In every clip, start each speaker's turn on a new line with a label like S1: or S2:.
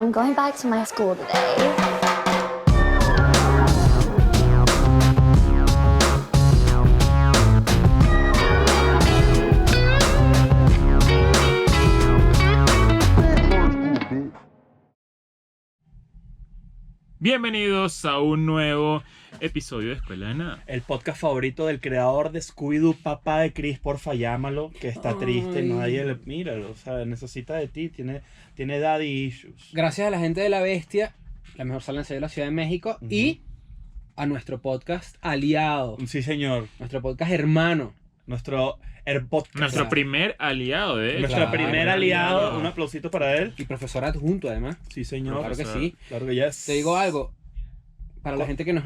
S1: I'm going back to my school today.
S2: Bienvenidos a un nuevo episodio de Escuela de Nada.
S3: El podcast favorito del creador de Scooby-Doo, papá de Chris, porfa, llámalo, que está triste, nadie le... Míralo, o sea, necesita de ti, tiene daddy issues.
S4: Gracias a la gente de La Bestia, la mejor sala de la Ciudad de México, y a nuestro podcast aliado,
S3: Sí, señor,
S4: nuestro podcast hermano.
S3: nuestro podcast.
S2: Nuestro primer aliado, de hecho.
S3: Nuestro
S4: Claro,
S3: primer aliado, un aplausito para él.
S4: Y profesor adjunto, además.
S3: Sí, señor.
S4: Claro que sí.
S3: Claro que yes.
S4: Te digo algo, para la gente que nos...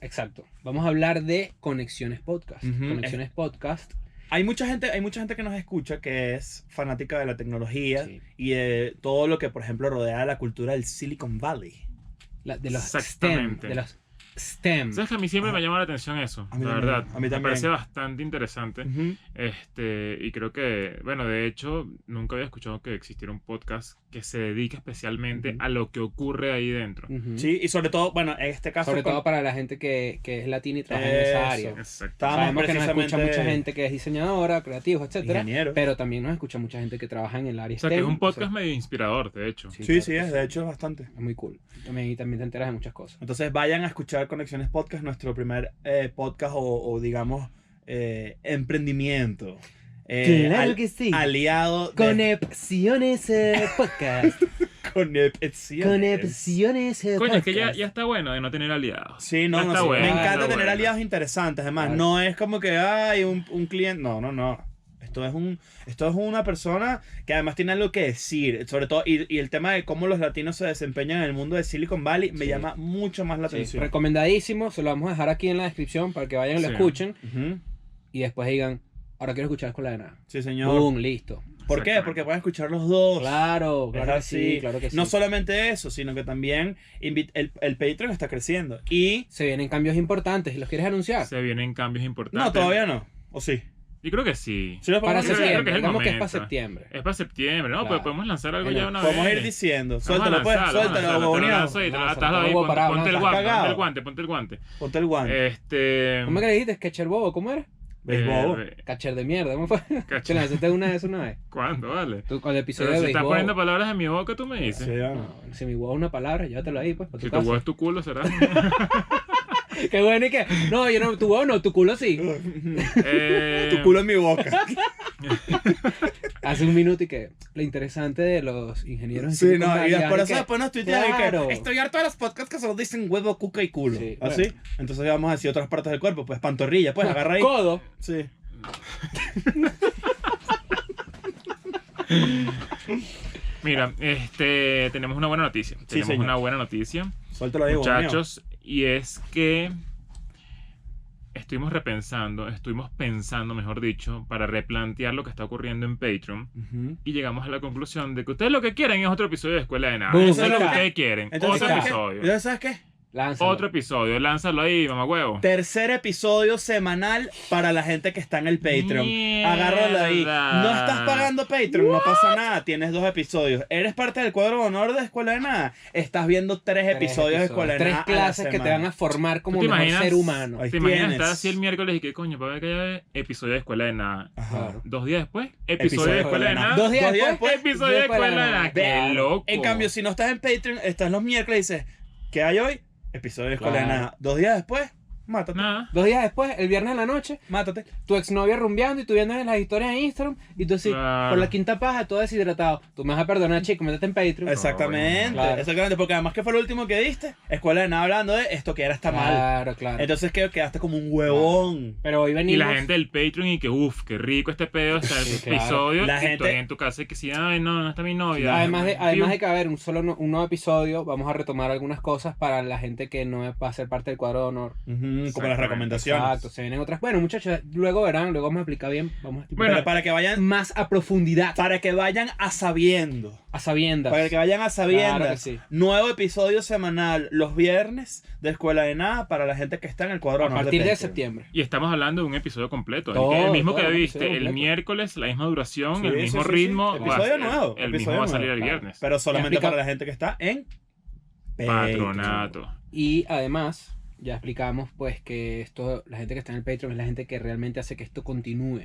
S4: exacto. Vamos a hablar de Conexiones Podcast.
S3: Ujú.
S4: Conexiones Podcast.
S3: Hay mucha gente que nos escucha que es fanática de la tecnología
S4: Sí.
S3: y de todo lo que, por ejemplo, rodea la cultura del Silicon Valley.
S4: De los STEM.
S2: Exactamente.
S4: De los STEM.
S2: ¿Sabes que a mí siempre me llama la atención eso?
S3: A mí
S2: La
S3: también,
S2: verdad.
S3: a mí
S2: Me
S3: también.
S2: parece bastante interesante.
S3: Ujú.
S2: Y creo que, bueno, de hecho, nunca había escuchado que existiera un podcast que se dedique especialmente
S3: Ujú.
S2: a lo que ocurre ahí dentro.
S4: Ujú.
S3: Sí, y sobre todo, bueno, en este caso...
S4: Sobre
S3: con-
S4: todo para la gente que es latina y trabaja en esa área.
S3: Eso.
S2: Exacto.
S3: Estábamos
S4: Sabemos que nos escucha
S3: precisamente-
S4: mucha gente que es diseñadora, creativos, etcétera,
S3: Ingeniero.
S4: pero también nos escucha mucha gente que trabaja en el área
S2: O sea, que es
S4: STEM,
S2: un podcast
S4: o sea,
S2: medio inspirador, de hecho.
S3: Sí,
S4: claro
S3: sí,
S4: que
S3: es, de hecho es bastante.
S4: es muy cool. Y también te enteras de muchas cosas.
S3: Entonces vayan a escuchar Conexiones Podcast, nuestro primer podcast o digamos emprendimiento.
S4: Claro que sí.
S3: Aliado de
S4: Conexiones Podcast.
S3: Conexiones.
S4: Conexiones
S2: Coño, es que ya
S4: Podcast.
S2: está bueno de no tener aliados.
S3: Sí,
S2: Ya
S3: no,
S2: está
S3: sí,
S2: bueno,
S3: me
S2: ya
S3: encanta
S2: está
S3: tener
S2: bueno.
S3: aliados interesantes. Además,
S4: Claro.
S3: no es como que hay un cliente. No. Esto es una persona que además tiene algo que decir. Sobre todo, y el tema de cómo los latinos se desempeñan en el mundo de Silicon Valley me
S4: Sí.
S3: llama mucho más la
S4: Sí,
S3: atención.
S4: recomendadísimo, se lo vamos a dejar aquí en la descripción para que vayan y lo
S2: Sí.
S4: escuchen
S3: Ujú.
S4: y después digan, ahora quiero escuchar Escuela de Nada.
S3: Sí, señor.
S4: Boom, listo.
S3: ¿Por qué?
S2: Exactamente.
S3: Porque pueden escuchar los dos.
S4: Claro,
S3: Es
S4: claro que
S3: así.
S4: sí, claro que sí.
S3: No solamente eso, sino que también el Patreon está creciendo. Y...
S4: Se vienen cambios importantes, ¿los quieres anunciar?
S2: Se vienen cambios importantes.
S3: No, todavía no. ¿O sí?
S2: Yo creo que sí.
S3: ¿Sí los
S4: Para
S3: podemos
S2: Yo creo
S3: decir?
S4: septiembre,
S2: que es el
S4: digamos que es para
S2: momento.
S4: septiembre.
S2: Es para septiembre, ¿no?
S4: Claro.
S2: Pero podemos lanzar algo
S4: Bueno,
S2: ya una
S3: Podemos
S2: vez.
S3: ir diciendo.
S2: Vamos a
S3: Suéltalo pues,
S2: lanzarlo,
S3: suéltalo,
S2: te lo
S3: boboneado.
S2: lanzo ahí,
S4: Lánzalo,
S2: atalo ahí,
S4: huevo parado,
S2: ponte el
S4: no
S2: guante,
S3: estás cagado.
S2: ponte el guante.
S3: Ponte el guante.
S4: ¿Cómo es que le dijiste? ¿Catcher bobo? ¿Cómo era?
S3: Béisbol.
S4: Catcher de mierda, ¿cómo fue?
S2: Catcher.
S4: ¿Te lanzaste una vez una vez?
S2: ¿Cuándo, vale?
S4: Tú con el episodio
S2: Pero
S4: de
S2: si estás
S4: béisbol.
S2: poniendo palabras en mi boca, tú me dices.
S3: Sí, ya.
S4: No, si mi huevo es una palabra, llévatelo ahí, pues, para tu
S2: Si tu
S4: casa.
S2: huevo es tu culo, será.
S4: Qué bueno, ¿y qué? No, yo no, tu huevo no, tu culo sí.
S3: Tu culo en mi boca.
S4: Hace un minuto y que lo interesante de los ingenieros en
S3: Sí,
S4: Silicon
S3: no, y
S4: Valley es
S3: por eso
S4: que-
S3: después nos tuitean y
S4: Claro.
S3: que estoy harto de los podcasts que solo dicen huevo, cuca y culo.
S4: Sí,
S3: ¿Así?
S4: bueno.
S3: Entonces vamos a decir otras partes del cuerpo, pues pantorrilla, pues agarra ahí.
S4: Codo.
S3: Sí.
S2: Mira, tenemos una buena noticia. Tenemos
S3: señor.
S2: una buena noticia,
S3: Suéltalo ahí, boboneado.
S2: muchachos, y es que estuvimos pensando, mejor dicho, para replantear lo que está ocurriendo en Patreon.
S3: Ujú.
S2: Y llegamos a la conclusión de que ustedes lo que quieren es otro episodio de Escuela de Nada.
S4: Boom.
S2: Eso es lo que
S3: Entonces,
S2: ustedes quieren.
S3: Entonces,
S2: Otro
S3: ¿sabes qué?
S2: episodio.
S3: Entonces, ¿sabes qué?
S4: Lánzalo.
S2: Otro episodio. Lánzalo ahí, mamá huevo.
S3: Tercer episodio semanal para la gente que está en el Patreon.
S2: Mierda.
S3: Agárralo ahí. No estás pagando Patreon, no pasa nada. Tienes 2 episodios. Eres parte del cuadro de honor de Escuela de Nada. Estás viendo 3 episodios de Escuela de
S4: Tres
S3: Nada.
S4: clases que te van a formar como
S2: ¿Tú te
S4: mejor
S2: imaginas?
S4: ser humano.
S3: Ahí
S2: ¿Te imaginas
S3: tienes.
S2: estar así el miércoles y que coño, para ver que haya episodio de Escuela de Nada?
S3: Ajá.
S4: Claro.
S2: 2 días después, episodio de Escuela de Nada.
S4: 2 días
S3: Dos días
S4: después,
S2: Episodio de Escuela de Nada. ¡Qué
S4: Claro.
S2: loco!
S3: En cambio, si no estás en Patreon, estás los miércoles y dices, ¿qué hay hoy? Episodio de Escuela de
S4: Claro.
S3: Nada. 2 días después, mátate.
S2: Nada.
S4: 2 días después, el viernes en la noche,
S3: Mátate.
S4: tu exnovia rumbeando y tú viendo las historias en Instagram y tú así,
S2: Claro.
S4: por la quinta paja, todo deshidratado. Tú me vas a perdonar, chico, métete en Patreon.
S3: Exactamente.
S4: Claro.
S3: Exactamente. Porque además, ¿qué fue lo último que diste? Escuela de Nada hablando de esto que era está mal.
S4: Claro, claro.
S3: Entonces quedaste como un huevón.
S4: Pero hoy
S2: Y
S4: venimos...
S2: la gente del Patreon y que uff, qué rico este pedo, está el
S4: Sí, claro.
S2: episodio.
S3: La
S2: y tú
S3: gente-
S2: ahí en tu casa y que si, ay no está mi novia.
S4: Además de que haber un nuevo episodio, vamos a retomar algunas cosas para la gente que no va a ser parte del cuadro de honor.
S3: Ujú. Como las
S2: Exactamente.
S3: recomendaciones.
S4: Exacto, se vienen otras. Bueno, muchachos, luego verán, luego vamos a explicar bien. Vamos a explicar
S2: Bueno,
S3: Pero para que vayan,
S4: más a profundidad,
S3: para que vayan a sabiendo.
S4: a sabiendas.
S3: Para que vayan a sabiendas.
S4: Claro que sí.
S3: Nuevo episodio semanal los viernes de Escuela de Nada para la gente que está en el cuadro
S4: A
S3: honor
S4: partir de
S3: Patreon.
S4: septiembre.
S2: Y estamos hablando de un episodio completo.
S4: Todo,
S2: el mismo
S4: todo,
S2: que
S4: un
S2: viste
S4: episodio
S2: el
S4: completo.
S2: miércoles, la misma duración,
S3: Sí,
S2: el
S3: sí,
S2: mismo
S3: sí, sí.
S2: ritmo.
S3: Episodio nuevo.
S2: El
S3: episodio
S2: mismo va a
S3: nuevo,
S2: salir el
S4: claro.
S2: viernes.
S3: Pero solamente
S4: explica-
S3: para la gente que está en Patreon.
S2: Patronato.
S4: Y además, ya explicamos pues que esto, la gente que está en el Patreon es la gente que realmente hace que esto continúe.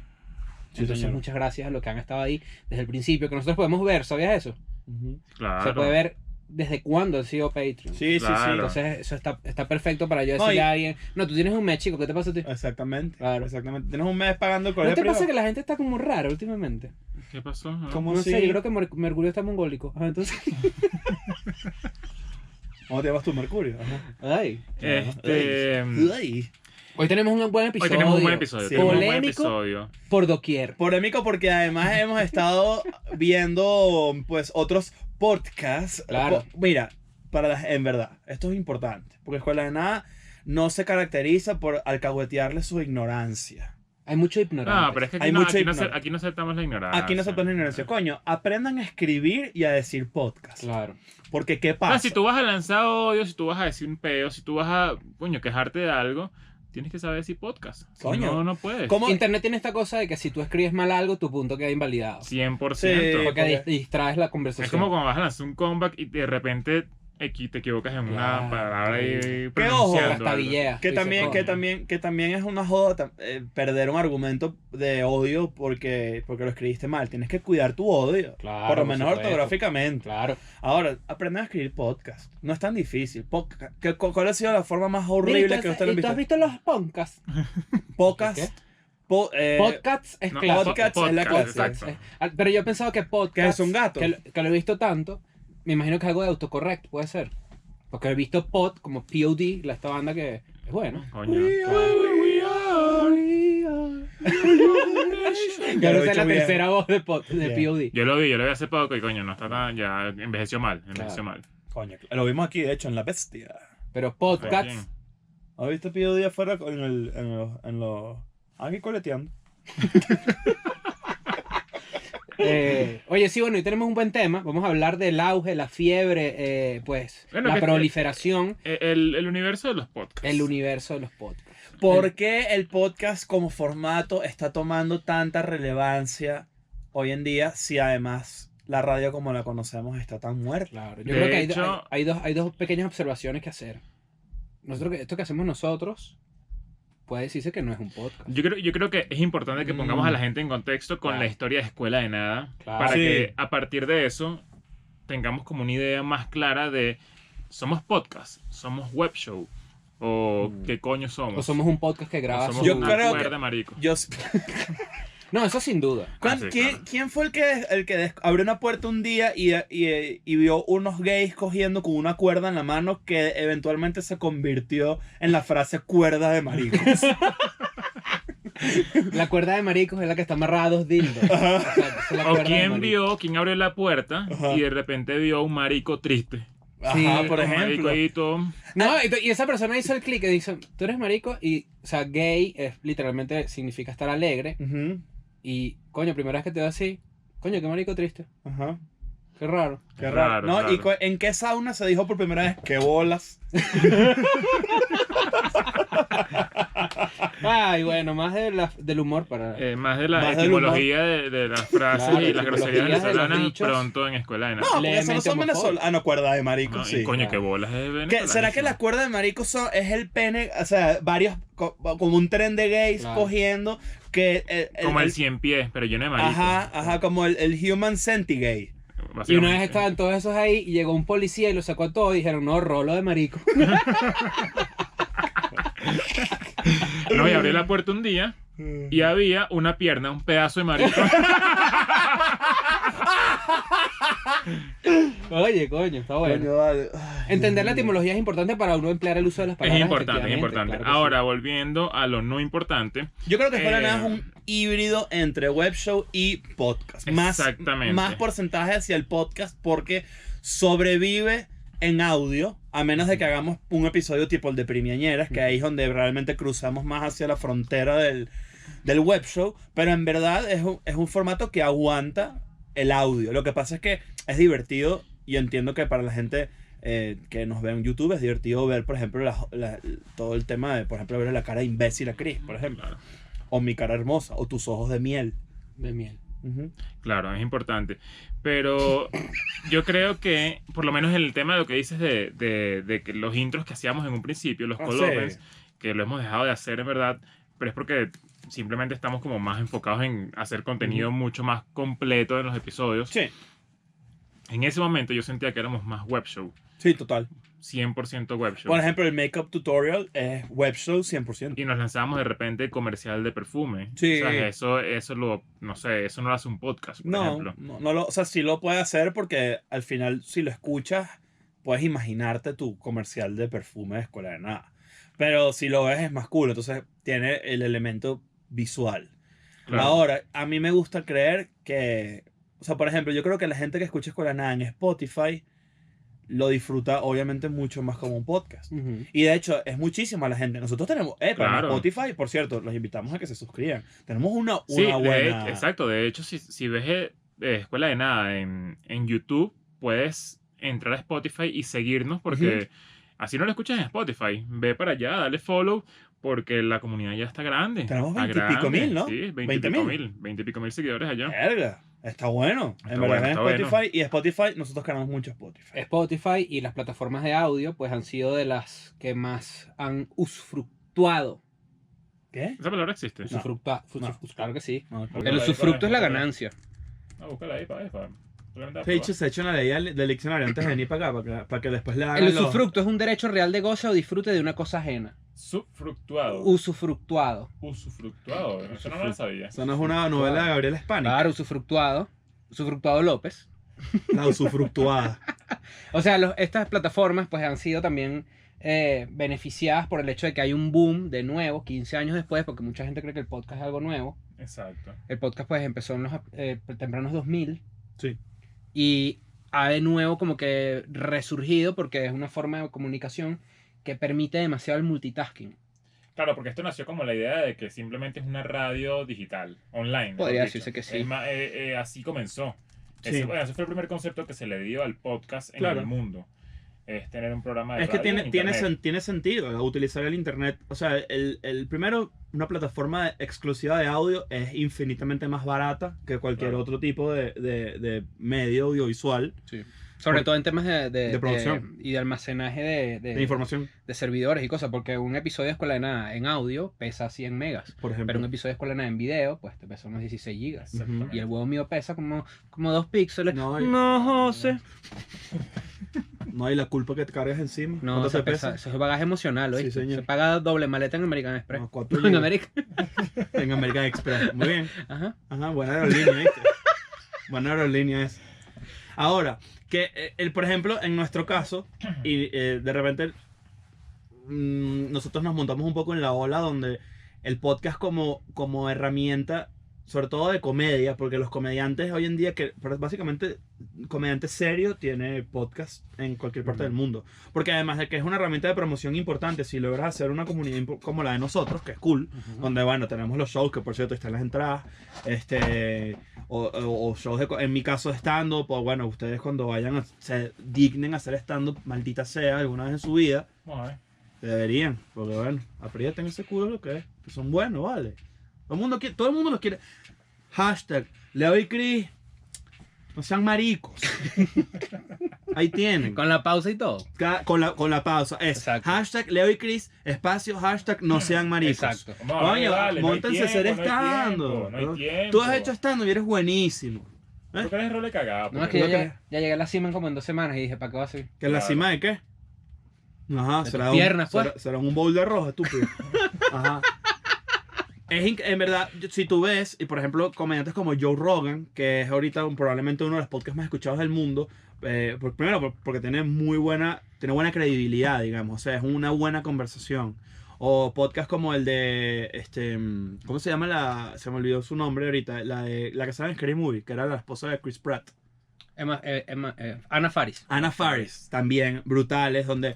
S3: Sí,
S4: Entonces,
S3: señor.
S4: muchas gracias a los que han estado ahí desde el principio, que nosotros podemos ver, ¿sabías eso?
S3: Ujú.
S2: Claro.
S4: Se puede ver desde cuándo han sido Patreon.
S3: Sí, sí,
S2: Claro.
S3: sí.
S4: Entonces, eso está perfecto para yo
S3: No,
S4: decirle
S3: y-
S4: a alguien, no, tú tienes un mes, chico, ¿qué te pasa a ti?
S3: Exactamente.
S4: Claro.
S3: Exactamente. Tienes un mes pagando el
S4: ¿No
S3: colegio
S4: te pasa
S3: privado.
S4: que la gente está como rara últimamente?
S2: ¿Qué pasó? Ah.
S3: ¿Cómo
S4: No
S3: así?
S4: sé, yo creo que Mercurio está mongólico. Ah, entonces...
S3: ¿Cómo te llamas tú, Mercurio? Ajá.
S4: Ay.
S3: Ay.
S4: Hoy tenemos un buen
S2: Hoy
S4: episodio.
S2: tenemos un buen episodio.
S3: Sí.
S2: tenemos un buen
S4: Polémico.
S2: episodio.
S4: Por doquier.
S3: Polémico porque además hemos estado viendo pues otros podcasts.
S4: Claro.
S3: Mira, en verdad, esto es importante. Porque Escuela de Nada no se caracteriza por alcahuetearle su ignorancia.
S4: Hay mucho ignorante.
S2: No, pero es que
S3: Hay
S2: aquí, no,
S3: mucho
S2: aquí, no,
S3: ignorante.
S2: aquí no aceptamos la ignorancia.
S3: Aquí no se pone ignorancia. Coño, aprendan a escribir y a decir podcast.
S4: Claro.
S3: Porque ¿qué
S2: O sea,
S3: pasa?
S2: si tú vas a lanzar odio, si tú vas a decir un peo, si tú vas a, coño, quejarte de algo, tienes que saber decir podcast. Si
S3: Coño.
S2: no, no puedes.
S3: ¿Cómo?
S4: Internet tiene esta cosa de que si tú escribes mal algo, tu punto queda invalidado.
S2: 100%.
S3: Sí.
S4: Porque
S3: porque-
S4: distraes la conversación.
S2: Es como cuando vas a lanzar un comeback y de repente te equivocas en una
S4: Claro.
S2: palabra y
S3: ojo,
S2: pronunciando algo.
S4: trastabillea.
S3: Que
S4: Dice,
S3: también,
S4: coño.
S3: que también es una joda perder un argumento de odio porque lo escribiste mal. Tienes que cuidar tu odio.
S4: Claro,
S3: por lo
S4: por
S3: menos
S4: supuesto.
S3: ortográficamente.
S4: Claro.
S3: Ahora, aprender a escribir podcast. No es tan difícil. ¿Cuál ha sido la forma más
S4: Mira,
S3: horrible
S4: ¿y
S3: que
S4: tú
S3: usted lo
S4: has-
S3: han
S4: ¿y tú has
S3: visto?
S4: visto los podcasts?
S3: Podcast.
S4: ¿Qué? Podcasts es
S2: no,
S4: claro.
S3: podcast es la clase.
S2: exacto.
S4: Pero yo he pensado que podcast.
S3: Que es un gato.
S4: Que lo he visto tanto. Me imagino que es algo de autocorrect, puede ser. Porque he visto pod como POD, esta banda que es bueno.
S2: Coño.
S3: Ya
S4: Yo
S3: lo
S4: no
S3: he
S4: sé
S3: hecho
S4: la
S3: bien.
S4: tercera voz de POD.
S2: Yo lo vi hace poco y coño, no está tan, ya envejeció mal, envejeció mal.
S3: Coño, lo vimos aquí, de hecho, en La Bestia.
S4: Pero
S2: Bien.
S4: podcasts.
S3: ¿Has visto Pío Díaz afuera en los... Aquí coleteando?
S4: Oye, sí, bueno, y tenemos un buen tema. Vamos a hablar del auge, la fiebre, pues,
S2: Bueno,
S4: la
S2: que-
S4: proliferación,
S2: El universo de los podcasts.
S4: el universo de los podcasts.
S3: ¿Por qué el podcast como formato está tomando tanta relevancia hoy en día si además la radio como la conocemos está tan muerta?
S4: Claro, yo
S2: De
S4: creo que
S2: hecho-
S4: hay dos pequeñas observaciones que hacer. Esto que hacemos nosotros puede decirse que no es un podcast.
S2: Yo creo que es importante que pongamos a la gente en contexto con
S4: Claro.
S2: la historia de Escuela de Nada,
S4: Claro.
S2: para
S3: Sí.
S2: que a partir de eso tengamos como una idea más clara de somos podcast, somos web show o qué coño somos.
S4: O somos un podcast que
S2: O
S4: graba
S2: somos
S4: su-
S3: Yo
S2: una
S3: creo
S2: cuerda,
S3: que-
S2: marico.
S3: Yo,
S4: No, eso sin duda.
S2: Ah, sí, claro.
S3: ¿Quién fue el que abrió una puerta un día y vio unos gays cogiendo con una cuerda en la mano que eventualmente se convirtió en la frase cuerda de maricos?
S4: La cuerda de maricos es la que está amarrada a dos dildos. O sea, esa es la
S2: O
S4: cuerda de maricos.
S2: quién abrió la puerta
S3: Ajá.
S2: y de repente vio un marico triste.
S3: Ajá,
S4: Sí,
S3: por
S2: Un marico
S3: ejemplo.
S2: ahí todo-
S4: No, y esa persona hizo el clic y dice, tú eres marico y, o sea, gay es literalmente significa estar alegre.
S3: Ujú,
S4: Y, coño, primera vez que te veo así, coño, qué marico triste.
S3: ajá.
S4: Qué raro.
S3: Qué raro. No,
S2: raro.
S3: ¿y en qué sauna se dijo por primera vez qué bolas?
S4: Ay, bueno, más del humor para...
S2: más de la
S3: Más del
S2: etimología de las frases
S4: Claro,
S2: y las groserías
S4: etimologías de los
S2: venezolanas
S4: dichos.
S2: pronto en Escuela de
S3: No,
S2: Nada.
S3: porque eso no
S4: Levemente
S3: son
S4: homofóbico.
S3: venezolanos. Ah, no, cuerda de
S2: No,
S3: maricos,
S2: y
S3: sí.
S2: coño, qué
S4: claro.
S2: bolas es
S3: ¿Qué-
S2: venezolano.
S3: ¿Será que la cuerda de maricos es el pene? O sea, varios, como un tren de gays
S4: Claro.
S3: cogiendo que...
S2: Como el 100 pies, pero lleno de maricos.
S3: Ajá, como el human centigay.
S4: Y una vez
S2: básicamente.
S4: estaban todos esos ahí y llegó un policía y lo sacó a todos y dijeron, no, rolo de marico.
S2: No, y abrí la puerta un día y había una pierna, un pedazo de marico.
S4: Oye, coño, está bueno.
S3: Coño, vale. Ay,
S4: Entender la etimología es importante para uno emplear el uso de las
S2: Es
S4: palabras.
S2: importante, es
S4: efectivamente,
S2: importante.
S4: claro que
S2: Ahora,
S4: sí.
S2: volviendo a lo no importante.
S3: Yo creo que Escuela de Nada
S2: Eh,
S3: es un híbrido entre web show y podcast.
S2: Exactamente.
S3: Más porcentaje hacia el podcast porque sobrevive en audio, a menos de que hagamos un episodio tipo el de Primiañeras, que ahí es donde realmente cruzamos más hacia la frontera del web show, pero en verdad es un formato que aguanta el audio. Lo que pasa es que es divertido y entiendo que para la gente que nos ve en YouTube es divertido ver, por ejemplo, todo el tema de, por ejemplo, ver la cara imbécil a Chris, por ejemplo,
S2: Claro.
S3: o mi cara hermosa, o tus ojos de miel.
S4: De miel.
S3: Ujú.
S2: Claro, es importante. Pero yo creo que, por lo menos en el tema de lo que dices de que los intros que hacíamos en un principio, los
S3: Ah,
S2: call-opens,
S3: sí.
S2: que lo hemos dejado de hacer en verdad, pero es porque simplemente estamos como más enfocados en hacer contenido mucho más completo en los episodios.
S3: Sí,
S2: En ese momento yo sentía que éramos más web show,
S3: sí, total.
S2: 100% web show.
S3: Por ejemplo, el Makeup Tutorial es web show 100%.
S2: Y nos lanzamos de repente comercial de perfume.
S3: Sí.
S2: O sea, eso no sé, eso no lo hace un podcast, por
S3: No,
S2: ejemplo.
S3: o sea, sí lo puede hacer porque al final, si lo escuchas, puedes imaginarte tu comercial de perfume de Escuela de Nada. Pero si lo ves es más cool, entonces tiene el elemento visual.
S2: Claro.
S3: Ahora, a mí me gusta creer que, o sea, por ejemplo, yo creo que la gente que escucha Escuela de Nada en Spotify lo disfruta obviamente mucho más como un podcast.
S4: Ujú.
S3: Y de hecho, es muchísima la gente. Nosotros tenemos, para
S2: Claro.
S3: Spotify, por cierto, los invitamos a que se suscriban. Tenemos una
S2: Sí,
S3: buena...
S2: exacto. De hecho, si ves Escuela de Nada en YouTube, puedes entrar a Spotify y seguirnos porque así no lo escuchas en Spotify. Ve para allá, dale follow porque la comunidad ya está grande.
S3: Tenemos
S2: Está
S3: 20 y pico
S2: grande,
S3: mil, ¿no?
S2: Sí, 20 y
S3: 20
S2: pico
S3: mil.
S2: mil. 20 y pico mil seguidores allá.
S3: Verga, está bueno.
S2: Está
S3: En verdad,
S2: bueno,
S3: en
S2: está bueno.
S3: Spotify. Y Spotify, nosotros ganamos mucho Spotify.
S4: Spotify y las plataformas de audio pues han sido de las que más han usufructuado.
S3: ¿Qué?
S2: ¿Esa palabra existe?
S3: No.
S4: Claro que sí.
S3: No,
S2: Porque
S4: El
S2: la-
S4: usufructo es la
S2: para-
S4: ganancia.
S2: No, búscala ahí para
S3: Se ha hecho una ley del diccionario antes de venir para acá, para que después le hagan
S4: El
S3: los-
S4: usufructo es un derecho real de goce o disfrute de una cosa ajena.
S2: Subfructuado.
S4: Usufructuado.
S2: Usufructuado. Eso no lo sabía.
S3: Eso no es una novela de Gabriel Hispánico.
S4: Claro, usufructuado. Usufructuado López.
S3: La usufructuada.
S4: O sea, estas plataformas pues han sido también beneficiadas por el hecho de que hay un boom de nuevo, 15 años después, porque mucha gente cree que el podcast es algo nuevo.
S2: Exacto.
S4: El podcast pues empezó en los tempranos 2000
S3: Sí.
S4: y ha de nuevo como que resurgido porque es una forma de comunicación que permite demasiado el multitasking.
S2: Claro, porque esto nació como la idea de que simplemente es una radio digital, online. mejor
S4: Podría
S2: dicho.
S4: decirse que sí.
S2: Es más, así comenzó.
S3: Sí.
S2: Ese fue el primer concepto que se le dio al podcast en
S3: Claro.
S2: el mundo. Es tener un programa de
S3: Es que
S2: radio en
S3: tiene
S2: internet.
S3: sentido utilizar el internet. O sea, el primero, una plataforma exclusiva de audio es infinitamente más barata que cualquier
S2: Claro.
S3: otro tipo de medio audiovisual
S4: Sobre
S3: Por-
S4: todo en temas de
S3: producción.
S4: y de almacenaje
S3: de información,
S4: de servidores y cosas, porque un episodio de Escuela de Nada en audio pesa 100 megas,
S3: por ejemplo.
S4: pero un episodio de Escuela de Nada en video pues te pesa unos 16 gigas.
S2: Exactamente.
S4: Y el huevo mío pesa como 2 píxeles.
S3: No,
S4: No, José.
S3: No hay la culpa que te cargas encima.
S4: No,
S3: ¿Cuánto
S4: eso,
S3: te pesa?
S4: eso es bagaje emocional, ¿oíste?
S3: Sí, señor.
S4: Se paga doble maleta en American Express.
S3: No, 4
S4: en
S3: gigas.
S4: América.
S3: En American Express. Muy bien.
S4: Ajá.
S3: Ajá, buena aerolínea, ¿viste? Buena aerolínea es. Ahora, que por ejemplo, en nuestro caso, y de repente nosotros nos montamos un poco en la ola donde el podcast como herramienta, sobre todo de comedia, porque los comediantes hoy en día, pero básicamente comediante serio tiene podcast en cualquier parte del mundo. Porque además de que es una herramienta de promoción importante, si logras hacer una comunidad como la de nosotros, que es cool, donde bueno, tenemos los shows, que por cierto están las entradas, o shows en mi caso stand-up, o bueno, ustedes cuando vayan se dignen a hacer stand-up, maldita sea, alguna vez en su vida,
S2: Vamos a ver.
S3: deberían, porque bueno, aprieten ese culo lo que es, que son buenos, vale. Todo el mundo los quiere. Hashtag Leo y Chris, no sean maricos. Ahí tienen.
S4: Con la pausa y todo.
S3: Con la pausa. Es
S4: Exacto.
S3: hashtag Leo y Chris, espacio, hashtag no sean maricos.
S4: Exacto.
S2: Vamos a ver,
S3: Coño,
S2: vale, no hay
S3: móntense a hacer
S2: tiempo, no hay
S3: estando.
S2: tiempo, no hay tiempo.
S3: Tú has hecho estando y eres buenísimo.
S2: ¿Por qué eres role cagado?
S4: No, es que
S3: Lo
S4: ya
S3: que-
S4: llegué a la cima como en 2 semanas y dije, ¿para qué va a ser?
S3: ¿Que la
S2: Claro.
S3: cima de qué? Ajá,
S4: De
S3: será
S4: tus piernas, pues.
S3: será un bowl de arroz, estúpido. Ajá. En verdad, si tú ves, y por ejemplo, comediantes como Joe Rogan, que es ahorita probablemente uno de los podcasts más escuchados del mundo, primero porque tiene buena credibilidad, digamos, o sea, es una buena conversación. O podcasts como el de, ¿cómo se llama se me olvidó su nombre ahorita, la que sale en Scary Movie, que era la esposa de Chris Pratt.
S4: Ana Faris.
S3: Ana Faris, también brutales, donde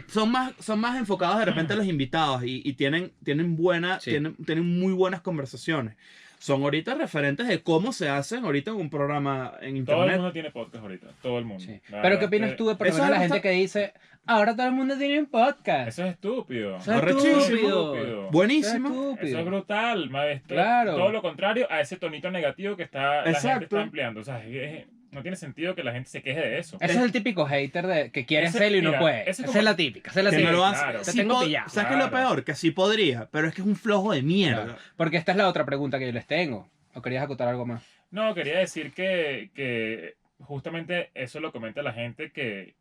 S3: son más enfocados de repente a los invitados y tienen muy buenas conversaciones. Son ahorita referentes de cómo se hacen ahorita en un programa en
S2: Todo el
S3: internet.
S2: mundo tiene podcast ahorita. Todo el mundo.
S4: Sí.
S2: La
S4: Pero ¿qué
S2: verdad
S4: opinas
S2: que
S4: tú de por lo
S3: eso
S4: menos la
S3: es
S4: gente que dice, ahora todo el mundo tiene un podcast?
S2: Eso es estúpido.
S4: Eso es
S3: Arrechísimo.
S4: estúpido.
S3: Buenísimo.
S4: Eso es estúpido.
S2: Eso es brutal, maestro.
S4: Claro.
S2: Todo lo contrario a ese tonito negativo que la gente
S3: Exacto.
S2: está empleando. O sea, no tiene sentido que la gente se queje de eso.
S4: Ese es el típico hater que quiere
S2: Ese-
S4: hacerlo y no
S2: mira,
S4: puede.
S2: ese
S4: Esa
S2: es como-
S4: es la típica. Esa es la
S3: Que
S4: típica.
S3: no lo hace.
S2: claro.
S4: Te
S3: Sí
S4: tengo
S3: pod-
S4: pillado.
S3: ¿Sabes qué es lo
S2: Claro.
S3: peor? Que sí podría, pero es que es un flojo de mierda.
S4: Claro. Porque esta es la otra pregunta que yo les tengo. ¿O querías acotar algo más?
S2: No, quería decir que justamente eso lo comenta la gente que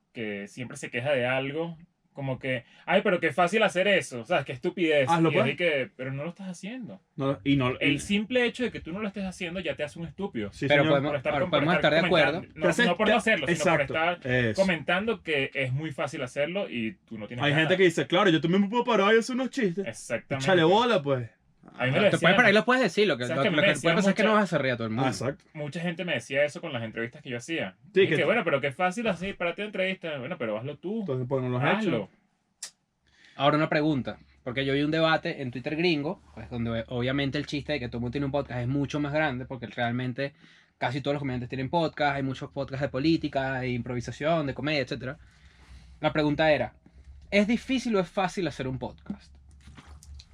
S2: siempre se queja de algo. Como que, ay, pero qué fácil hacer eso. O sea, qué estupidez.
S3: Hazlo,
S2: Y yo
S3: pues.
S2: dije, pero no lo estás haciendo.
S3: Y
S2: El simple hecho de que tú no lo estés haciendo ya te hace un estúpido.
S3: sí,
S4: Pero
S3: señor.
S4: podemos-
S2: Por
S4: ahora podemos estar de
S2: comentando.
S4: acuerdo.
S2: No,
S3: Entonces,
S2: no por no hacerlo, sino
S3: exacto,
S2: por estar
S3: eso.
S2: comentando que es muy fácil hacerlo y tú no tienes
S3: Hay
S2: nada.
S3: gente que dice, claro, yo también me puedo parar y hacer unos chistes.
S2: Exactamente.
S3: Échale bola, pues.
S2: A mí me lo
S4: Te
S2: decían.
S4: puedes parar y lo puedes decir. Lo que
S2: ¿Sabes qué? Me
S4: puede
S2: decían
S4: pasar es que
S2: mucho-
S4: no vas a hacer reír a todo el mundo.
S3: Ah, exacto.
S2: Mucha gente me decía eso con las entrevistas que yo hacía.
S3: Sí,
S2: Y
S3: que-
S2: que bueno, pero qué fácil así para ti entrevista. Bueno, pero hazlo tú.
S3: Entonces, pues no los he hecho.
S2: Hazlo.
S4: Ahora una pregunta. Porque yo vi un debate en Twitter gringo, pues donde obviamente el chiste de que todo el mundo tiene un podcast es mucho más grande, porque realmente casi todos los comediantes tienen podcast, hay muchos podcasts de política, de improvisación, de comedia, etc. La pregunta era, ¿es difícil o es fácil hacer un podcast?